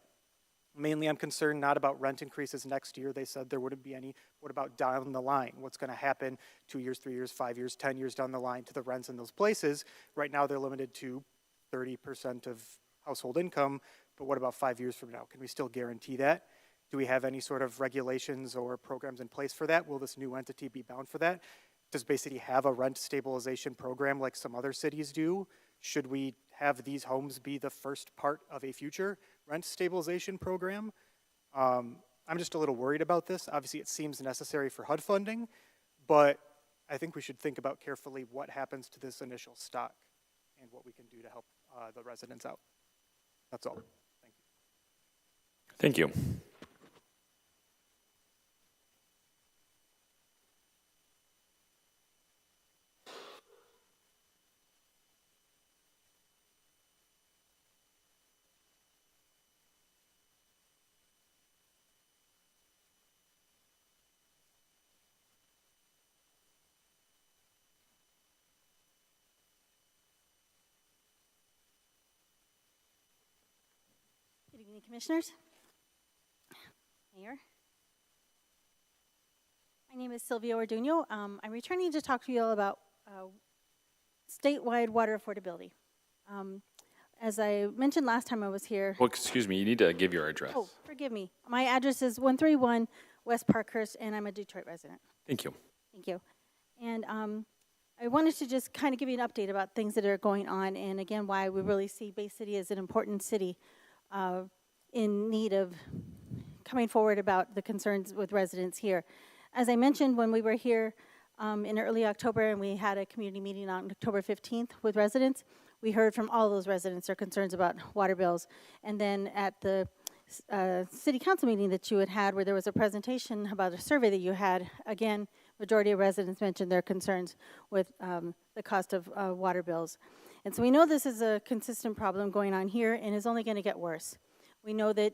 Mainly, I'm concerned not about rent increases next year. They said there wouldn't be any. What about down the line? What's going to happen 2 years, 3 years, 5 years, 10 years down the line to the rents in those places? Right now, they're limited to 30% of household income, but what about 5 years from now? Can we still guarantee that? Do we have any sort of regulations or programs in place for that? Will this new entity be bound for that? Does Bay City have a rent stabilization program like some other cities do? Should we have these homes be the first part of a future rent stabilization program? I'm just a little worried about this. Obviously, it seems necessary for HUD funding, but I think we should think about carefully what happens to this initial stock and what we can do to help the residents out. That's all. Thank you. Thank you. Good evening, Commissioners. Mayor. My name is Sylvia Orduno. I'm returning to talk to you all about statewide water affordability. As I mentioned last time I was here. Well, excuse me, you need to give your address. Oh, forgive me. My address is 131 West Parkhurst, and I'm a Detroit resident. Thank you. Thank you. And I wanted to just kind of give you an update about things that are going on, and again, why we really see Bay City as an important city in need of coming forward about the concerns with residents here. As I mentioned, when we were here in early October and we had a community meeting on October 15th with residents, we heard from all those residents their concerns about water bills. And then at the city council meeting that you had where there was a presentation about a survey that you had, again, majority of residents mentioned their concerns with the cost of water bills. And so we know this is a consistent problem going on here and is only going to get worse. We know that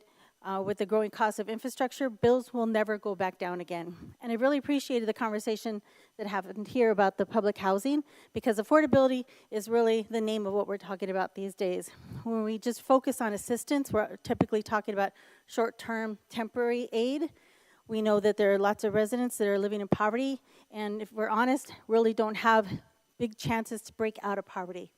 with the growing cost of infrastructure, bills will never go back down again. And I really appreciated the conversation that happened here about the public housing, because affordability is really the name of what we're talking about these days. When we just focus on assistance, we're typically talking about short-term temporary aid. We know that there are lots of residents that are living in poverty, and if we're honest, really don't have big chances to break out of poverty.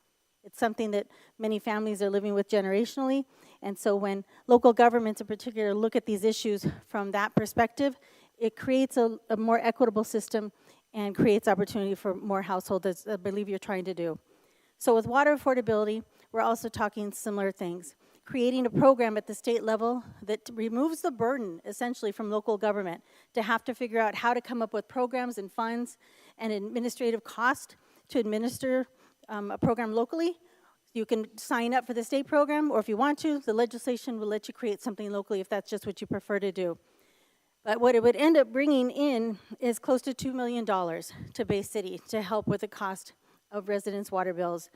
It's something that many families are living with generationally, and so when local governments in particular look at these issues from that perspective, it creates a more equitable system and creates opportunity for more households, as I believe you're trying to do. So with water affordability, we're also talking similar things. Creating a program at the state level that removes the burden, essentially, from local government to have to figure out how to come up with programs and funds and administrative cost to administer a program locally. You can sign up for the state program, or if you want to, the legislation will let you create something locally if that's just what you prefer to do. But what it would end up bringing in is close to $2 million to Bay City to help with the cost of residents' water bills.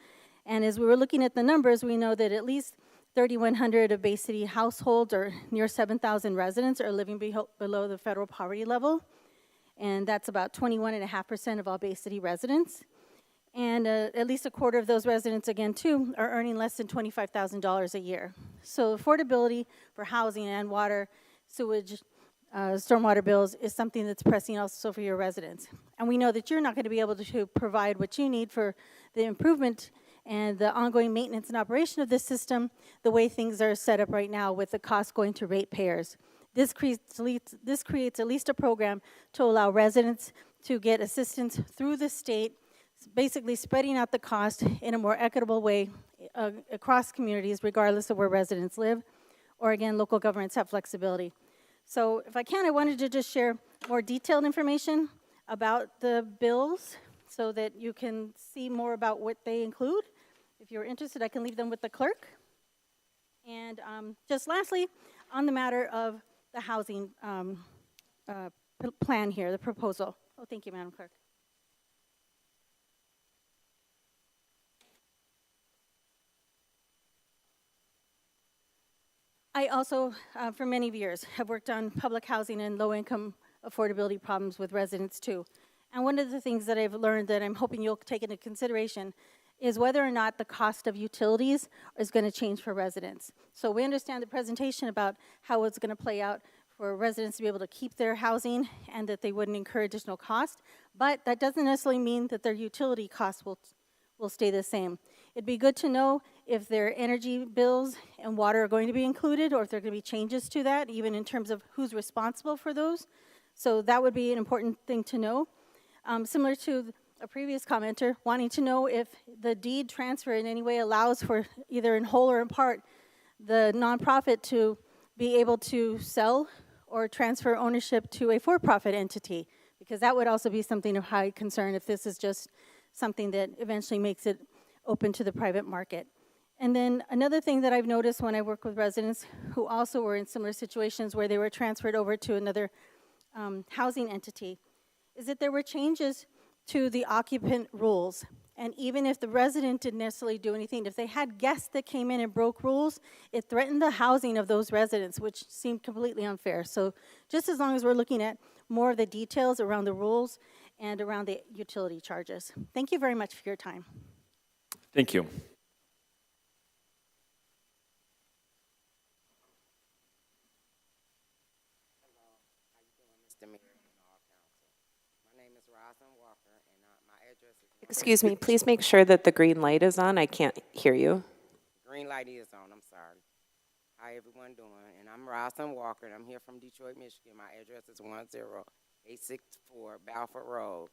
And as we were looking at the numbers, we know that at least 3,100 of Bay City households, or near 7,000 residents, are living below the federal poverty level. And that's about 21.5% of all Bay City residents. And at least a quarter of those residents, again, too, are earning less than $25,000 a year. So affordability for housing and water, sewage, stormwater bills is something that's pressing also for your residents. And we know that you're not going to be able to provide what you need for the improvement and the ongoing maintenance and operation of this system the way things are set up right now, with the cost going to ratepayers. This creates at least a program to allow residents to get assistance through the state, basically spreading out the cost in a more equitable way across communities, regardless of where residents live, or again, local governments have flexibility. So if I can, I wanted to just share more detailed information about the bills so that you can see more about what they include. If you're interested, I can leave them with the clerk. And just lastly, on the matter of the housing plan here, the proposal. Oh, thank you, Madam Clerk. I also, for many years, have worked on public housing and low-income affordability problems with residents, too. And one of the things that I've learned that I'm hoping you'll take into consideration is whether or not the cost of utilities is going to change for residents. So we understand the presentation about how it's going to play out for residents to be able to keep their housing and that they wouldn't incur additional cost, but that doesn't necessarily mean that their utility costs will stay the same. It'd be good to know if their energy bills and water are going to be included, or if there are going to be changes to that, even in terms of who's responsible for those. So that would be an important thing to know. Similar to a previous commenter, wanting to know if the deed transfer in any way allows for, either in whole or in part, the nonprofit to be able to sell or transfer ownership to a for-profit entity, because that would also be something of high concern if this is just something that eventually makes it open to the private market. And then another thing that I've noticed when I work with residents who also were in similar situations where they were transferred over to another housing entity is that there were changes to the occupant rules. And even if the resident didn't necessarily do anything, if they had guests that came in and broke rules, it threatened the housing of those residents, which seemed completely unfair. So just as long as we're looking at more of the details around the rules and around the utility charges. Thank you very much for your time. Thank you. Mr. Mayor and all council. My name is Rosalind Walker, and my address is... Excuse me, please make sure that the green light is on. I can't hear you. Green light is on, I'm sorry. How everyone doing? And I'm Rosalind Walker, and I'm here from Detroit, Michigan. My address is 10864 Balfour Road.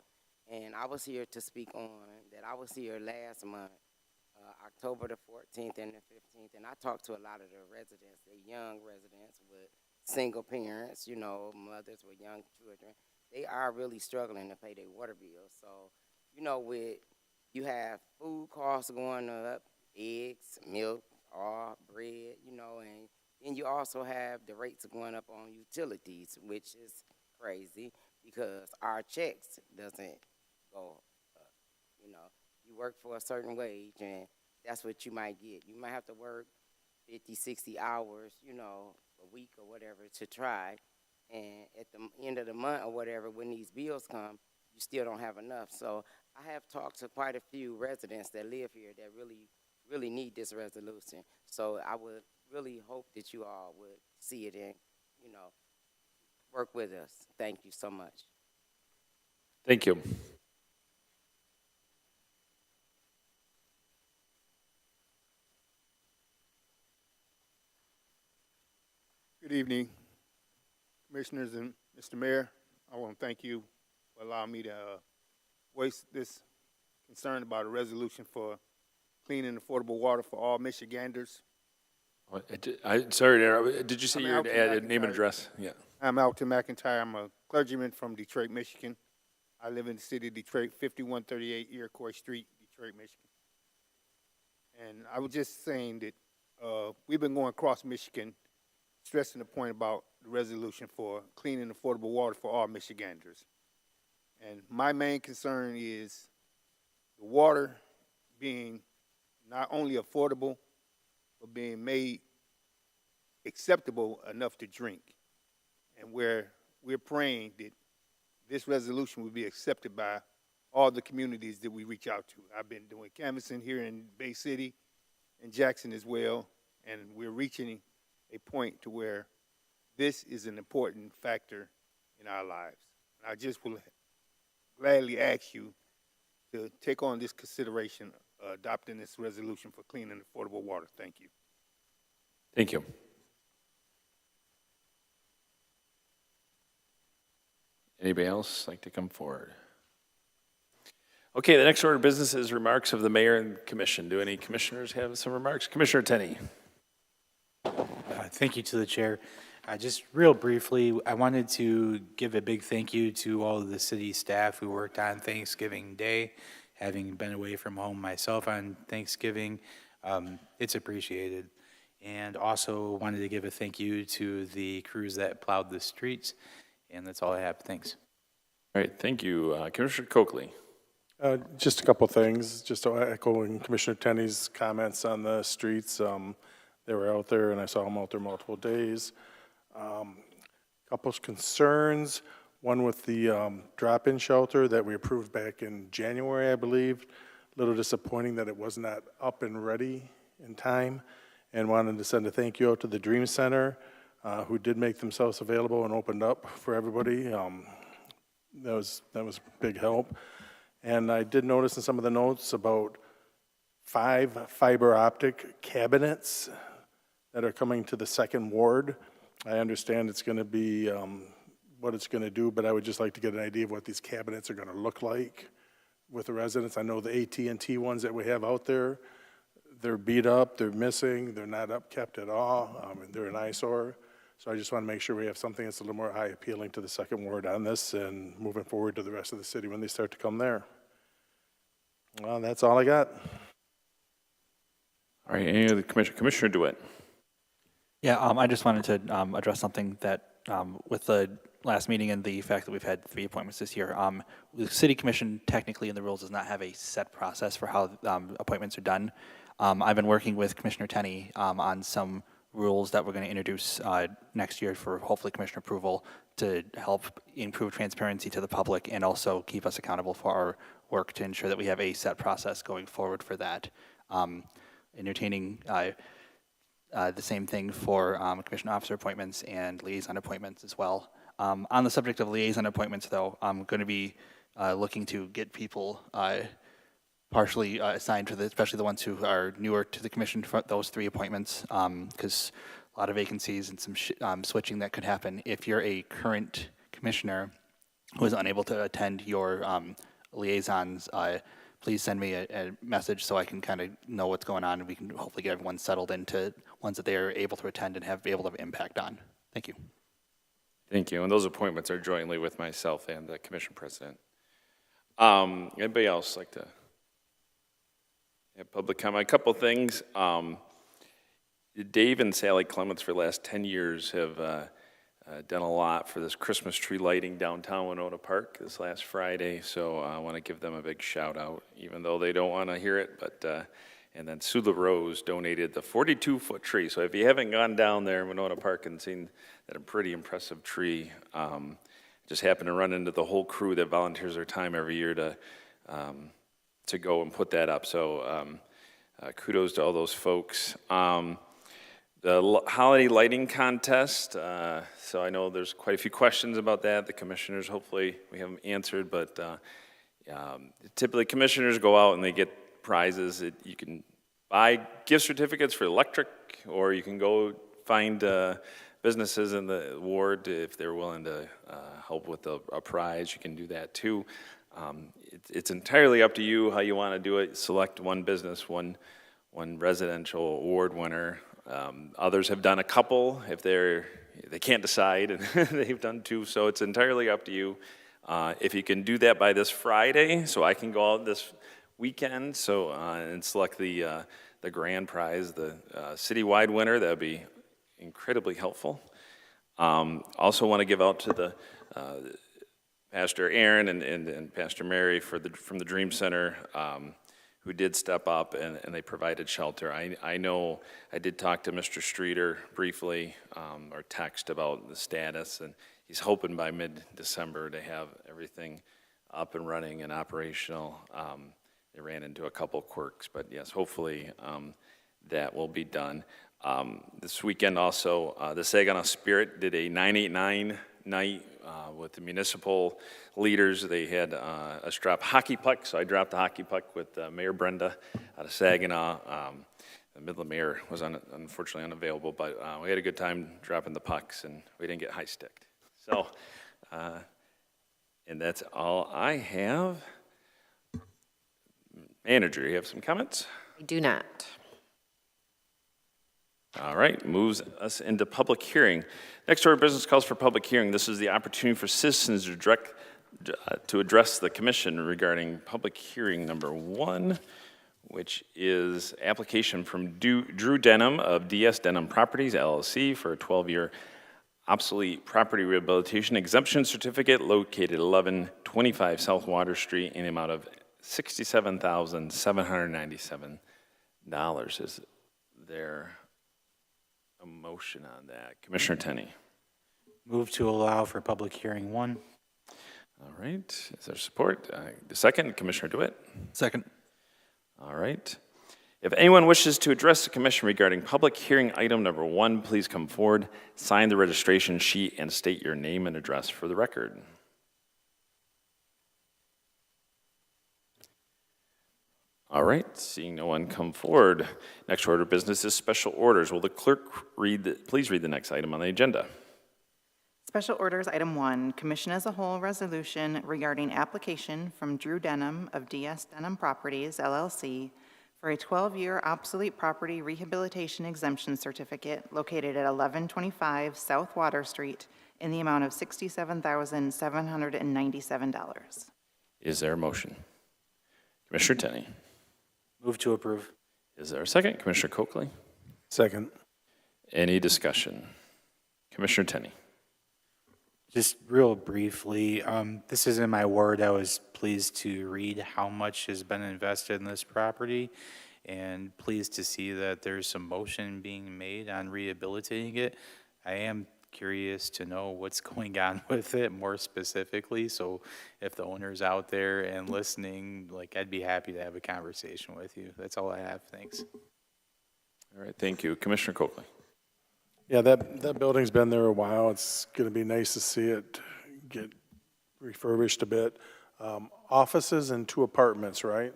And I was here to speak on that. I was here last month, October the 14th and the 15th, and I talked to a lot of the residents, the young residents with single parents, you know, mothers with young children. They are really struggling to pay their water bills. So, you know, you have food costs going up, eggs, milk, oil, bread, you know, and then you also have the rates going up on utilities, which is crazy because our checks doesn't go up. You know, you work for a certain wage and that's what you might get. You might have to work 50, 60 hours, you know, a week or whatever to try. And at the end of the month or whatever, when these bills come, you still don't have enough. So I have talked to quite a few residents that live here that really need this resolution. So I would really hope that you all would see it and, you know, work with us. Thank you so much. Thank you. Good evening, Commissioners and Mr. Mayor. I want to thank you for allowing me to voice this concern about a resolution for clean and affordable water for all Michiganders. Sorry to interrupt. Did you say I'm your Alton name and McIntyre. address? Yeah. I'm Alton McIntyre. I'm a clergyman from Detroit, Michigan. I live in the city of Detroit, 5138 Iroquois Street, Detroit, Michigan. And I was just saying that we've been going across Michigan stressing the point about the resolution for clean and affordable water for all Michiganders. And my main concern is the water being not only affordable, but being made acceptable enough to drink. And where we're praying that this resolution will be accepted by all the communities that we reach out to. I've been doing canvassing here in Bay City and Jackson as well, and we're reaching a point to where this is an important factor in our lives. And I just will gladly ask you to take on this consideration, adopting this resolution for clean and affordable water. Thank you. Thank you. Anybody else like to come forward? Okay, the next order of business is remarks of the mayor and commission. Do any commissioners have some remarks? Commissioner Tenney. Thank you to the chair. Just real briefly, I wanted to give a big thank you to all of the city staff who worked on Thanksgiving Day. Having been away from home myself on Thanksgiving, it's appreciated. And also wanted to give a thank you to the crews that plowed the streets. And that's all I have. Thanks. All right, thank you. Commissioner Coakley. Just a couple things, just echoing Commissioner Tenney's comments on the streets. They were out there, and I saw them out there multiple days. Couple of concerns, one with the drop-in shelter that we approved back in January, I believe. A little disappointing that it was not up and ready in time, and wanted to send a thank you out to the Dream Center, who did make themselves available and opened up for everybody. That was a big help. And I did notice in some of the notes about 5 fiber optic cabinets that are coming to the second ward. I understand it's going to be what it's going to do, but I would just like to get an idea of what these cabinets are going to look like with the residents. I know the AT&T ones that we have out there, they're beat up, they're missing, they're not upkept at all, they're an eyesore. So I just want to make sure we have something that's a little more high appealing to the second ward on this and moving forward to the rest of the city when they start to come there. Well, that's all I got. All right, any other commissioner? Commissioner DeWitt. Yeah, I just wanted to address something that with the last meeting and the fact that we've had 3 appointments this year, the city commission technically in the rules does not have a set process for how appointments are done. I've been working with Commissioner Tenney on some rules that we're going to introduce next year for hopefully commissioner approval to help improve transparency to the public and also keep us accountable for our work to ensure that we have a set process going forward for that. Entertaining the same thing for commission officer appointments and liaison appointments as well. On the subject of liaison appointments, though, I'm going to be looking to get people partially assigned to especially the ones who are newer to the commission for those 3 appointments, because a lot of vacancies and some switching that could happen. If you're a current commissioner who is unable to attend your liaisons, please send me a message so I can kind of know what's going on and we can hopefully get everyone settled into ones that they are able to attend and be able to have impact on. Thank you. Thank you. And those appointments are jointly with myself and the commission president. Anybody else like to have public comment? A couple things. Dave and Sally Clements for the last 10 years have done a lot for this Christmas tree lighting downtown Winona Park this last Friday. So I want to give them a big shout out, even though they don't want to hear it. But And then Sula Rose donated the 42-foot tree. So if you haven't gone down there in Winona Park and seen that pretty impressive tree, just happened to run into the whole crew that volunteers their time every year to go and put that up. So kudos to all those folks. The holiday lighting contest, so I know there's quite a few questions about that. The commissioners, hopefully we have them answered, but typically commissioners go out and they get prizes. You can buy gift certificates for electric, or you can go find businesses in the ward if they're willing to help with a prize. You can do that too. It's entirely up to you how you want to do it. Select one business, one residential award winner. Others have done a couple if they can't decide, and they've done two, so it's entirely up to you. If you can do that by this Friday, so I can go out this weekend and select the grand prize, the citywide winner, that would be incredibly helpful. Also want to give out to the Pastor Aaron and Pastor Mary from the Dream Center, who did step up and they provided shelter. I know I did talk to Mr. Streeter briefly, or text about the status, and he's hoping by mid-December to have everything up and running and operational. They ran into a couple quirks, but yes, hopefully that will be done. This weekend also, the Saginaw Spirit did a 989 night with the municipal leaders. They had us drop hockey puck, so I dropped the hockey puck with Mayor Brenda out of Saginaw. The Midland mayor was unfortunately unavailable, but we had a good time dropping the pucks, and we didn't get high-sticked. So, and that's all I have. Manager, you have some comments? I do not. All right, moves us into public hearing. Next order of business calls for public hearing. This is the opportunity for citizens to address the commission regarding public hearing number 1, which is application from Drew Denham of DS Denham Properties, LLC, for a 12-year obsolete property rehabilitation exemption certificate located 1125 South Water Street in the amount of $67,797. Is there a motion on that? Commissioner Tenney. Move to allow for public hearing 1. All right, is there support? The second, Commissioner DeWitt. Second. All right. If anyone wishes to address the commission regarding public hearing item number 1, please come forward, sign the registration sheet, and state your name and address for the record. All right, seeing no one come forward. Next order of business is special orders. Will the clerk please read the next item on the agenda? Special orders, item 1, commission as a whole resolution regarding application from Drew Denham of DS Denham Properties, LLC, for a 12-year obsolete property rehabilitation exemption certificate located at 1125 South Water Street in the amount of $67,797. Is there a motion? Commissioner Tenney. Move to approve. Is there a second? Commissioner Coakley. Second. Any discussion? Commissioner Tenney. Just real briefly, this is in my ward. I was pleased to read how much has been invested in this property, and pleased to see that there's some motion being made on rehabilitating it. I am curious to know what's going on with it more specifically, so if the owner's out there and listening, I'd be happy to have a conversation with you. That's all I have. Thanks. All right, thank you. Commissioner Coakley. Yeah, that building's been there a while. It's going to be nice to see it get refurbished a bit. Offices and 2 apartments, right?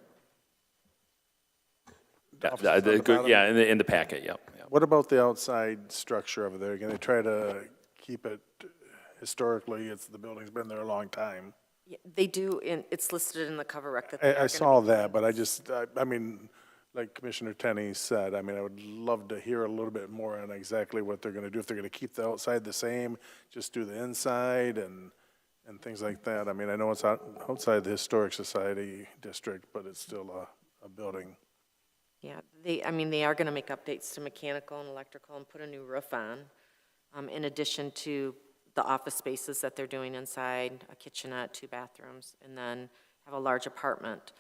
Yeah, in the packet, yep. What about the outside structure over there? Can they try to keep it historically? The building's been there a long time. Yeah, they do, it's listed in the cover rec that I saw that, but I mean, like Commissioner Tenney said, I would love to hear a little bit more on exactly what they're going to do. If they're going to keep the outside the same, just do the inside and things like that. I know it's outside the Historic Society district, but it's still a building. Yeah, they are going to make updates to mechanical and electrical and put a new roof on, in addition to the office spaces that they're doing inside, a kitchenette, 2 bathrooms, and then have a large apartment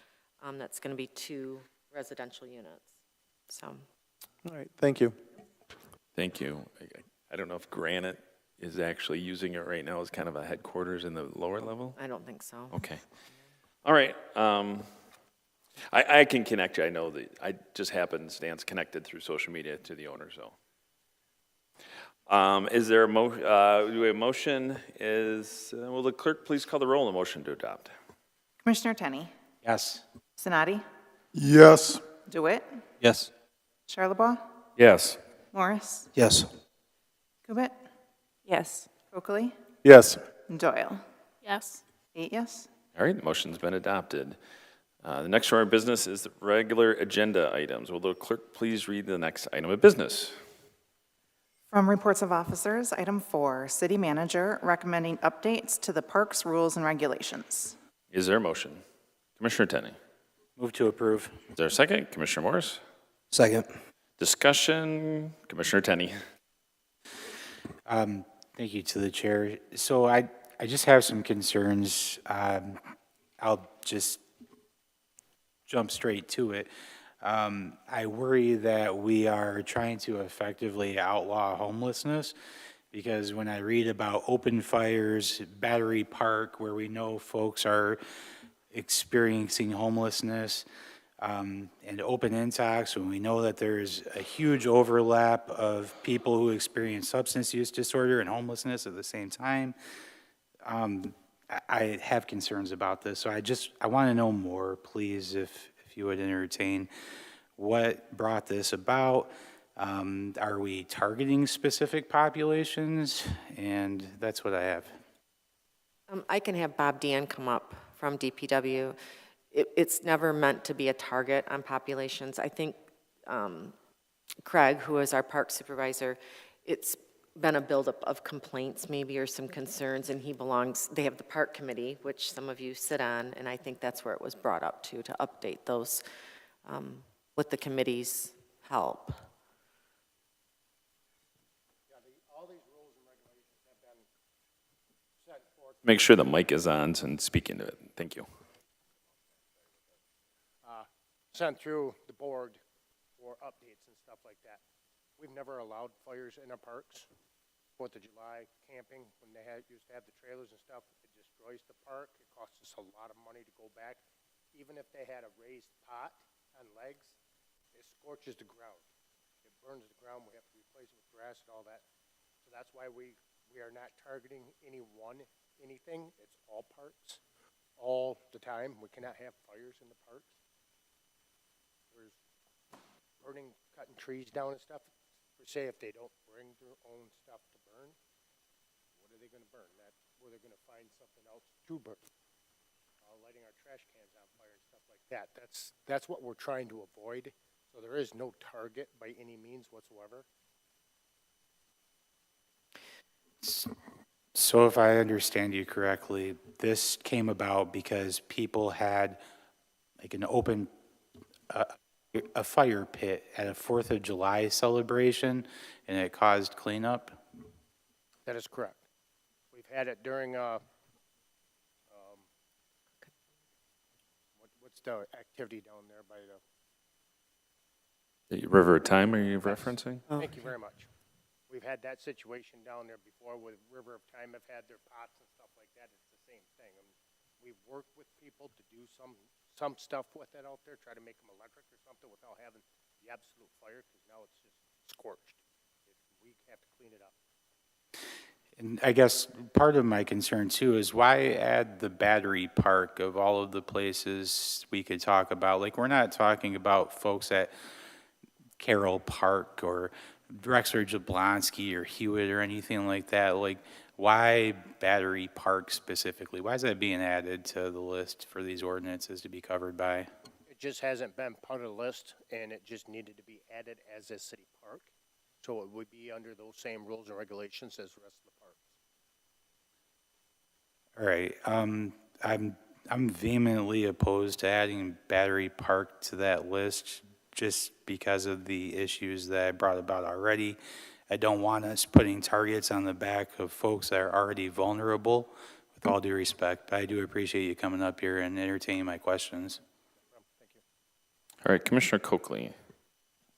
that's going to be 2 residential units. So, All right, thank you. Thank you. I don't know if Granite is actually using it right now as kind of a headquarters in the lower level? I don't think so. Okay. All right. I can connect you. I know that I just happenstance connected through social media to the owner, so. Is there a do we have a motion? Will the clerk please call the roll on the motion to adopt? Commissioner Tenney, Yes. Sinati, Yes. DeWitt, Yes. Charlebois, Yes. Morris, Yes. Kubit, Yes. Oakley, Yes. Doyle. Yes. 8 yes. All right, the motion's been adopted. The next order of business is the regular agenda items. Will the clerk please read the next item of business? From reports of officers, item 4, city manager recommending updates to the parks rules and regulations. Is there a motion? Commissioner Tenney. Move to approve. Is there a second? Commissioner Morris? Second. Discussion, Commissioner Tenney. Thank you to the chair. So I just have some concerns. I'll just jump straight to it. I worry that we are trying to effectively outlaw homelessness, because when I read about open fires, Battery Park, where we know folks are experiencing homelessness, and open intox, when we know that there's a huge overlap of people who experience substance use disorder and homelessness at the same time, I have concerns about this. So I want to know more, please, if you would entertain what brought this about. Are we targeting specific populations? And that's what I have. I can have Bob Dan come up from DPW. It's never meant to be a target on populations. I think Craig, who is our park supervisor, it's been a buildup of complaints maybe or some concerns, and they have the park committee, which some of you sit on, and I think that's where it was brought up to update those with the committee's help. Make sure the mic is on and speak into it. Thank you. Sent through the board for updates and stuff like that. We've never allowed fires in our parks. 4th of July camping, when they used to have the trailers and stuff, it destroys the park. It costs us a lot of money to go back. Even if they had a raised pot on legs, it scorches the ground. It burns the ground. We have to replace it with grass and all that. So that's why we are not targeting anything. It's all parks, all the time. We cannot have fires in the parks. There's burning, cutting trees down and stuff. Per se, if they don't bring their own stuff to burn, what are they going to burn? That's where they're going to find something else to burn. Lighting our trash cans on fire and stuff like that. That's what we're trying to avoid. So there is no target by any means whatsoever. So if I understand you correctly, this came about because people had like an open, a fire pit at a 4th of July celebration, and it caused cleanup? That is correct. We've had it during, what's the activity down there by The River of Time, are you referencing? Thank you very much. We've had that situation down there before with River of Time have had their pots and stuff like that. It's the same thing. I mean, we've worked with people to do some stuff with that out there, try to make them electric or something without having the absolute fire, because now it's just scorched. We have to clean it up. And I guess part of my concern too is why add the Battery Park of all of the places we could talk about? Like, we're not talking about folks at Carroll Park or Drexler Jablonski or Hewitt or anything like that. Like, why Battery Park specifically? Why is that being added to the list for these ordinances to be covered by? It just hasn't been part of the list, and it just needed to be added as a city park. So it would be under those same rules and regulations as the rest of the parks. All right, I'm vehemently opposed to adding Battery Park to that list just because of the issues that I brought about already. I don't want us putting targets on the back of folks that are already vulnerable, with all due respect. But I do appreciate you coming up here and entertaining my questions. All right, Commissioner Coakley.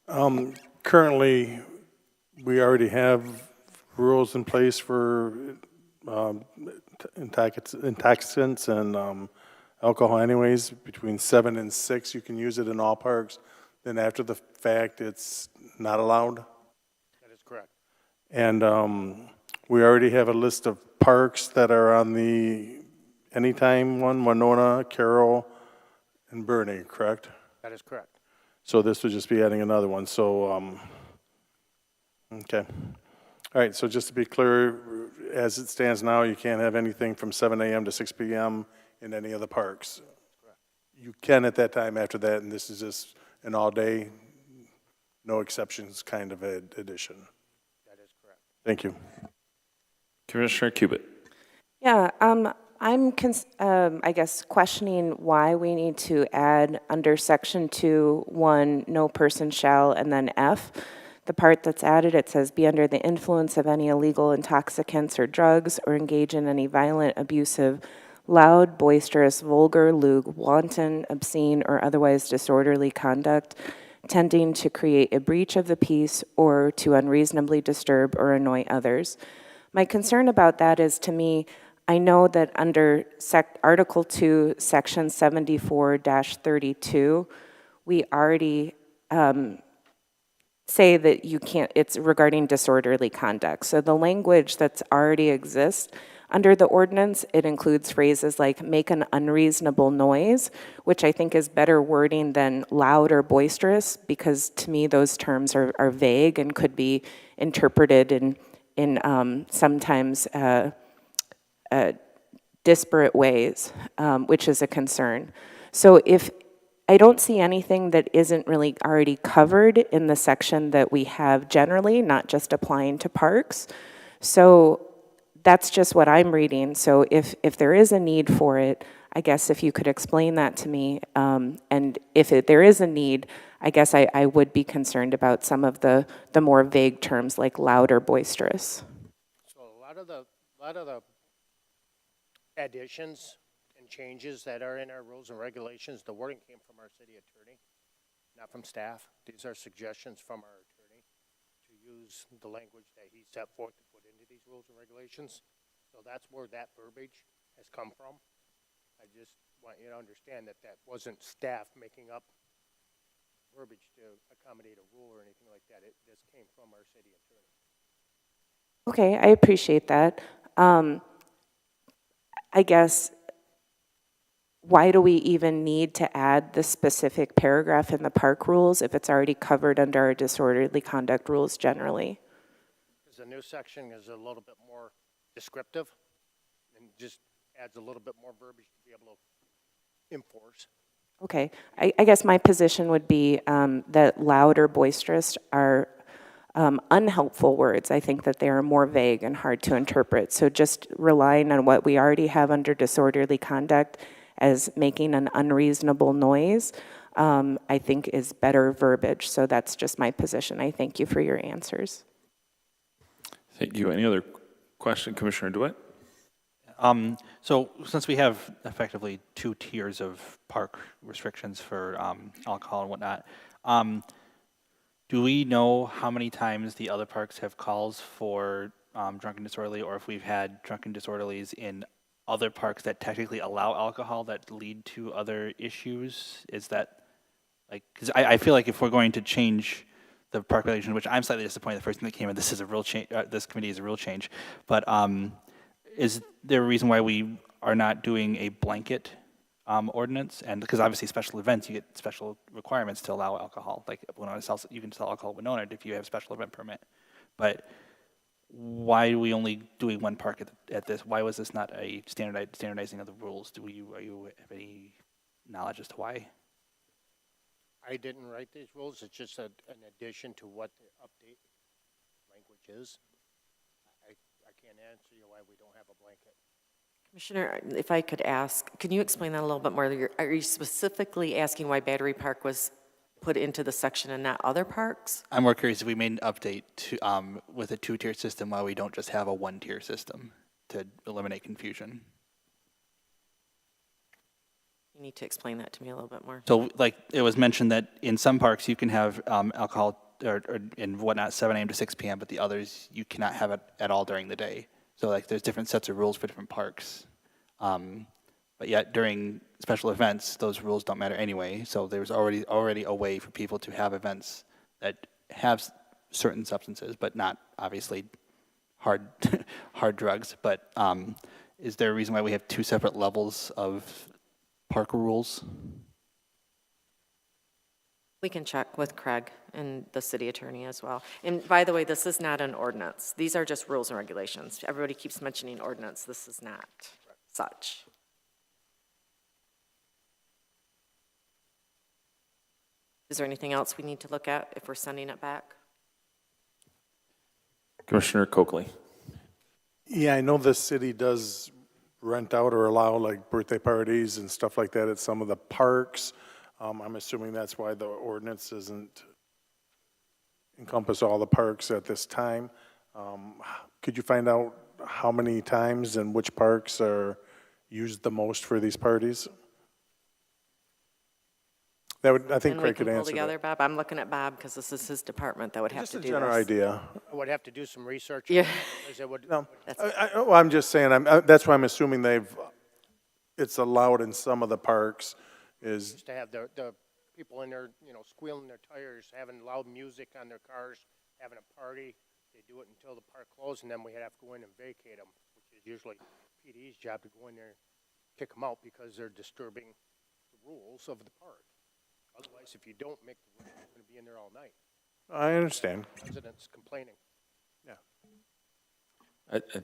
Currently, we already have rules in place for intoxicants and alcohol anyways. Between 7 and 6, you can use it in all parks. Then after the fact, it's not allowed. That is correct. And we already have a list of parks that are on the anytime one, Winona, Carroll, and Bernie, correct? That is correct. So this would just be adding another one, so, okay. All right, so just to be clear, as it stands now, you can't have anything from 7 a.m. to 6 p.m. in any of the parks. You can at that time after that, and this is just an all-day, no exceptions kind of addition. That is correct. Thank you. Commissioner Cubit. Yeah, I guess questioning why we need to add under section 2, 1, no person shall, and then F. The part that's added, it says, be under the influence of any illegal intoxicants or drugs or engage in any violent, abusive, loud, boisterous, vulgar, lewd, wanton, obscene, or otherwise disorderly conduct tending to create a breach of the peace or to unreasonably disturb or annoy others. My concern about that is, to me, I know that under Article 2, Section 74-32, we already say that you can't, it's regarding disorderly conduct. So the language that's already exists under the ordinance, it includes phrases like make an unreasonable noise, which I think is better wording than loud or boisterous, because to me those terms are vague and could be interpreted in sometimes disparate ways, which is a concern. So if I don't see anything that isn't really already covered in the section that we have generally, not just applying to parks. So that's just what I'm reading. So if there is a need for it, I guess if you could explain that to me, and if there is a need, I guess I would be concerned about some of the more vague terms like loud or boisterous. So a lot of the additions and changes that are in our rules and regulations, the wording came from our city attorney, not from staff. These are suggestions from our attorney to use the language that he set forth to put into these rules and regulations. So that's where that verbiage has come from. I just want you to understand that that wasn't staff making up verbiage to accommodate a rule or anything like that. This came from our city attorney. Okay, I appreciate that. I guess, why do we even need to add the specific paragraph in the park rules if it's already covered under our disorderly conduct rules generally? Because the new section is a little bit more descriptive and just adds a little bit more verbiage to be able to enforce. Okay, I guess my position would be that loud or boisterous are unhelpful words. I think that they are more vague and hard to interpret. So just relying on what we already have under disorderly conduct as making an unreasonable noise, I think is better verbiage. So that's just my position. I thank you for your answers. Thank you. Any other question, Commissioner DeWitt? So since we have effectively 2 tiers of park restrictions for alcohol and whatnot, do we know how many times the other parks have calls for drunken disorderly, or if we've had drunken disorderlies in other parks that technically allow alcohol that lead to other issues? Is that, like, because I feel like if we're going to change the park regulation, which I'm slightly disappointed the first thing that came in, this is a real change, this committee is a real change, but is there a reason why we are not doing a blanket ordinance? And because obviously special events, you get special requirements to allow alcohol. Like Winona sells, you can sell alcohol at Winona if you have a special event permit. But why are we only doing one park at this? Why was this not a standardizing of the rules? Are you have any knowledge as to why? I didn't write these rules. It's just an addition to what the update language is. I can't answer you why we don't have a blanket. Commissioner, if I could ask, can you explain that a little bit more? Are you specifically asking why Battery Park was put into the section and not other parks? I'm more curious if we made an update to with a 2-tier system, why we don't just have a 1-tier system to eliminate confusion. You need to explain that to me a little bit more. So like it was mentioned that in some parks you can have alcohol or and whatnot, 7 a.m. to 6 p.m., but the others you cannot have it at all during the day. So like there's different sets of rules for different parks. But yet during special events, those rules don't matter anyway. So there's already a way for people to have events that have certain substances, but not obviously hard hard drugs. But is there a reason why we have two separate levels of park rules? We can check with Craig and the city attorney as well. And by the way, this is not an ordinance. These are just rules and regulations. Everybody keeps mentioning ordinance. This is not such. Is there anything else we need to look at if we're sending it back? Commissioner Coakley. Yeah, I know the city does rent out or allow like birthday parties and stuff like that at some of the parks. I'm assuming that's why the ordinance doesn't encompass all the parks at this time. Could you find out how many times and which parks are used the most for these parties? That would, I think And Craig we could can pull answer together, that. Bob. I'm looking at Bob because this is his department that would have Just to a do general this. idea. I would have to do some research. Yeah. Because it would, No, That's- well, I'm just saying, that's why I'm assuming it's allowed in some of the parks is, used to have the people in there, squealing their tires, having loud music on their cars, having a party. They do it until the park closed, and then we have to go in and vacate them, which is usually PD's job to go in there, kick them out because they're disturbing the rules of the park. Otherwise, if you don't make the rules, you're going to be in there all night. I understand. Residents complaining.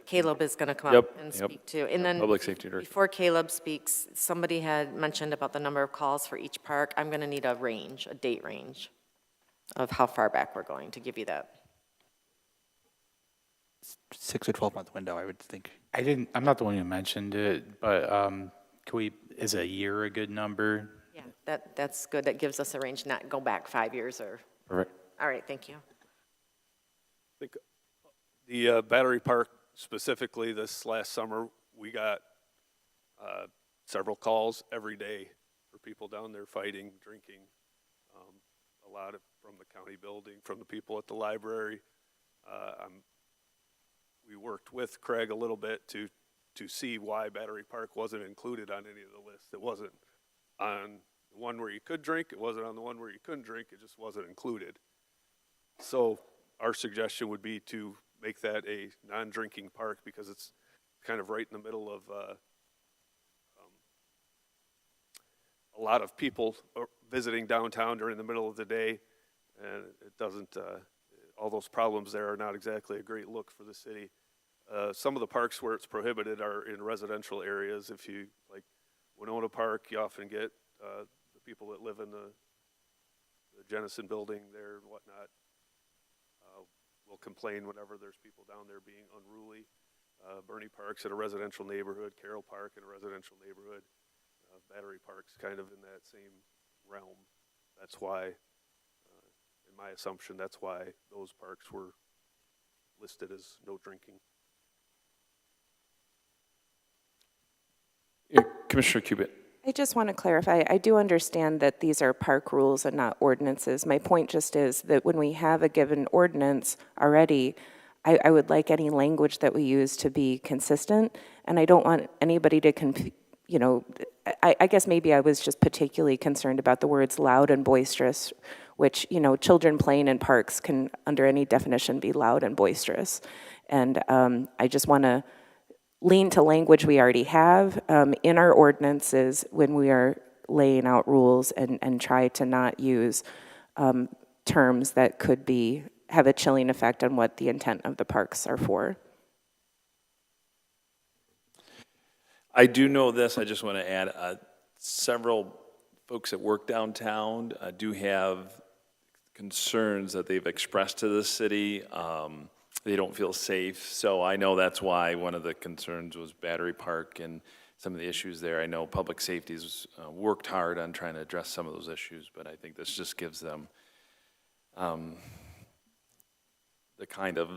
Caleb is going to come Yep, up and yep. speak too. And then Public Safety Director. before Caleb speaks, somebody had mentioned about the number of calls for each park. I'm going to need a range, a date range of how far back we're going to give you that. 6 or 12 month window, I would think. I'm not the one who mentioned it, but is a year a good number? Yeah, that's good. That gives us a range, not go back 5 years or. Perfect. All right, thank you. The Battery Park specifically this last summer, we got several calls every day for people down there fighting, drinking. A lot from the county building, from the people at the library. We worked with Craig a little bit to see why Battery Park wasn't included on any of the lists. It wasn't on the one where you could drink. It wasn't on the one where you couldn't drink. It just wasn't included. So our suggestion would be to make that a non-drinking park because it's kind of right in the middle of a lot of people visiting downtown during the middle of the day, and it doesn't, all those problems there are not exactly a great look for the city. Some of the parks where it's prohibited are in residential areas. If you, like Winona Park, you often get the people that live in the Jennison building there and whatnot will complain whenever there's people down there being unruly. Bernie Park's in a residential neighborhood, Carroll Park in a residential neighborhood, Battery Park's kind of in that same realm. That's why, in my assumption, that's why those parks were listed as no drinking. Commissioner Cubit. I just want to clarify, I do understand that these are park rules and not ordinances. My point just is that when we have a given ordinance already, I would like any language that we use to be consistent, and I don't want anybody to, I guess maybe I was just particularly concerned about the words loud and boisterous, which, children playing in parks can, under any definition, be loud and boisterous. And I just want to lean to language we already have in our ordinances when we are laying out rules and try to not use terms that could have a chilling effect on what the intent of the parks are for. I do know this, I just want to add, several folks that work downtown do have concerns that they've expressed to the city. They don't feel safe, so I know that's why one of the concerns was Battery Park and some of the issues there. I know Public Safety's worked hard on trying to address some of those issues, but I think this just gives them the kind of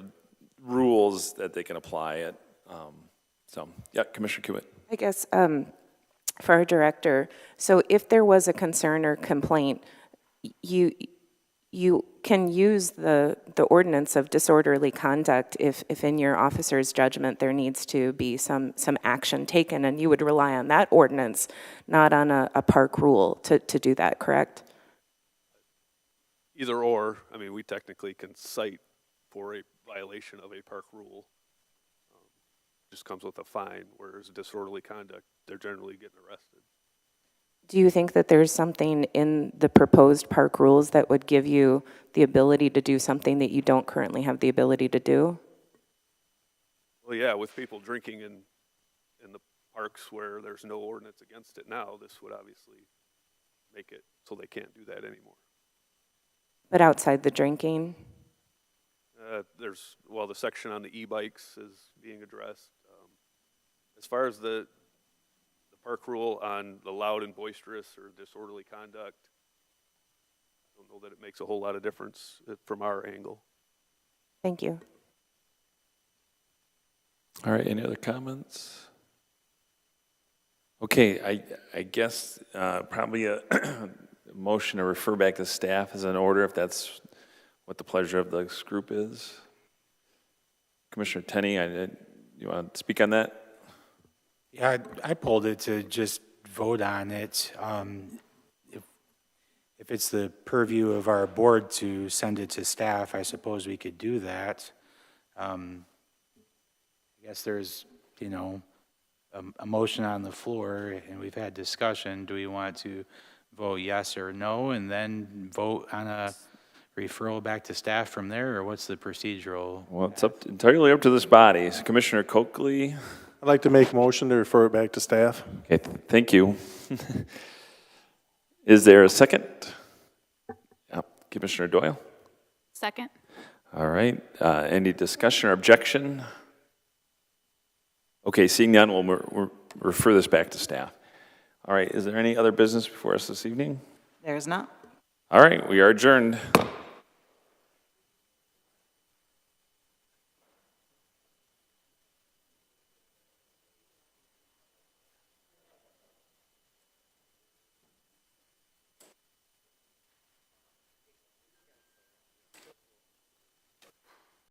rules that they can apply it. So, yeah, Commissioner Cubit. I guess for our director. So if there was a concern or complaint, you can use the ordinance of disorderly conduct if in your officer's judgment there needs to be some action taken, and you would rely on that ordinance, not on a park rule to do that, correct? Either or, I mean, we technically can cite for a violation of a park rule. Just comes with a fine, whereas disorderly conduct, they're generally getting arrested. Do you think that there's something in the proposed park rules that would give you the ability to do something that you don't currently have the ability to do? Well, yeah, with people drinking in the parks where there's no ordinance against it now, this would obviously make it so they can't do that anymore. But outside the drinking? The section on the e-bikes is being addressed. As far as the park rule on the loud and boisterous or disorderly conduct, I don't know that it makes a whole lot of difference from our angle. Thank you. All right, any other comments? Okay, I guess probably a motion to refer back to staff is in order, if that's what the pleasure of this group is. Commissioner Tenney, you want to speak on that? Yeah, I pulled it to just vote on it. If it's the purview of our board to send it to staff, I suppose we could do that. I guess there's, a motion on the floor, and we've had discussion. Do we want to vote yes or no, and then vote on a referral back to staff from there, or what's the procedural? Well, it's entirely up to this body. So Commissioner Coakley. I'd like to make a motion to refer it back to staff. Okay, thank you. Is there a second? Commissioner Doyle? Second. All right, any discussion or objection? Okay, seeing none, we'll refer this back to staff. All right, is there any other business before us this evening? There's not. All right, we are adjourned.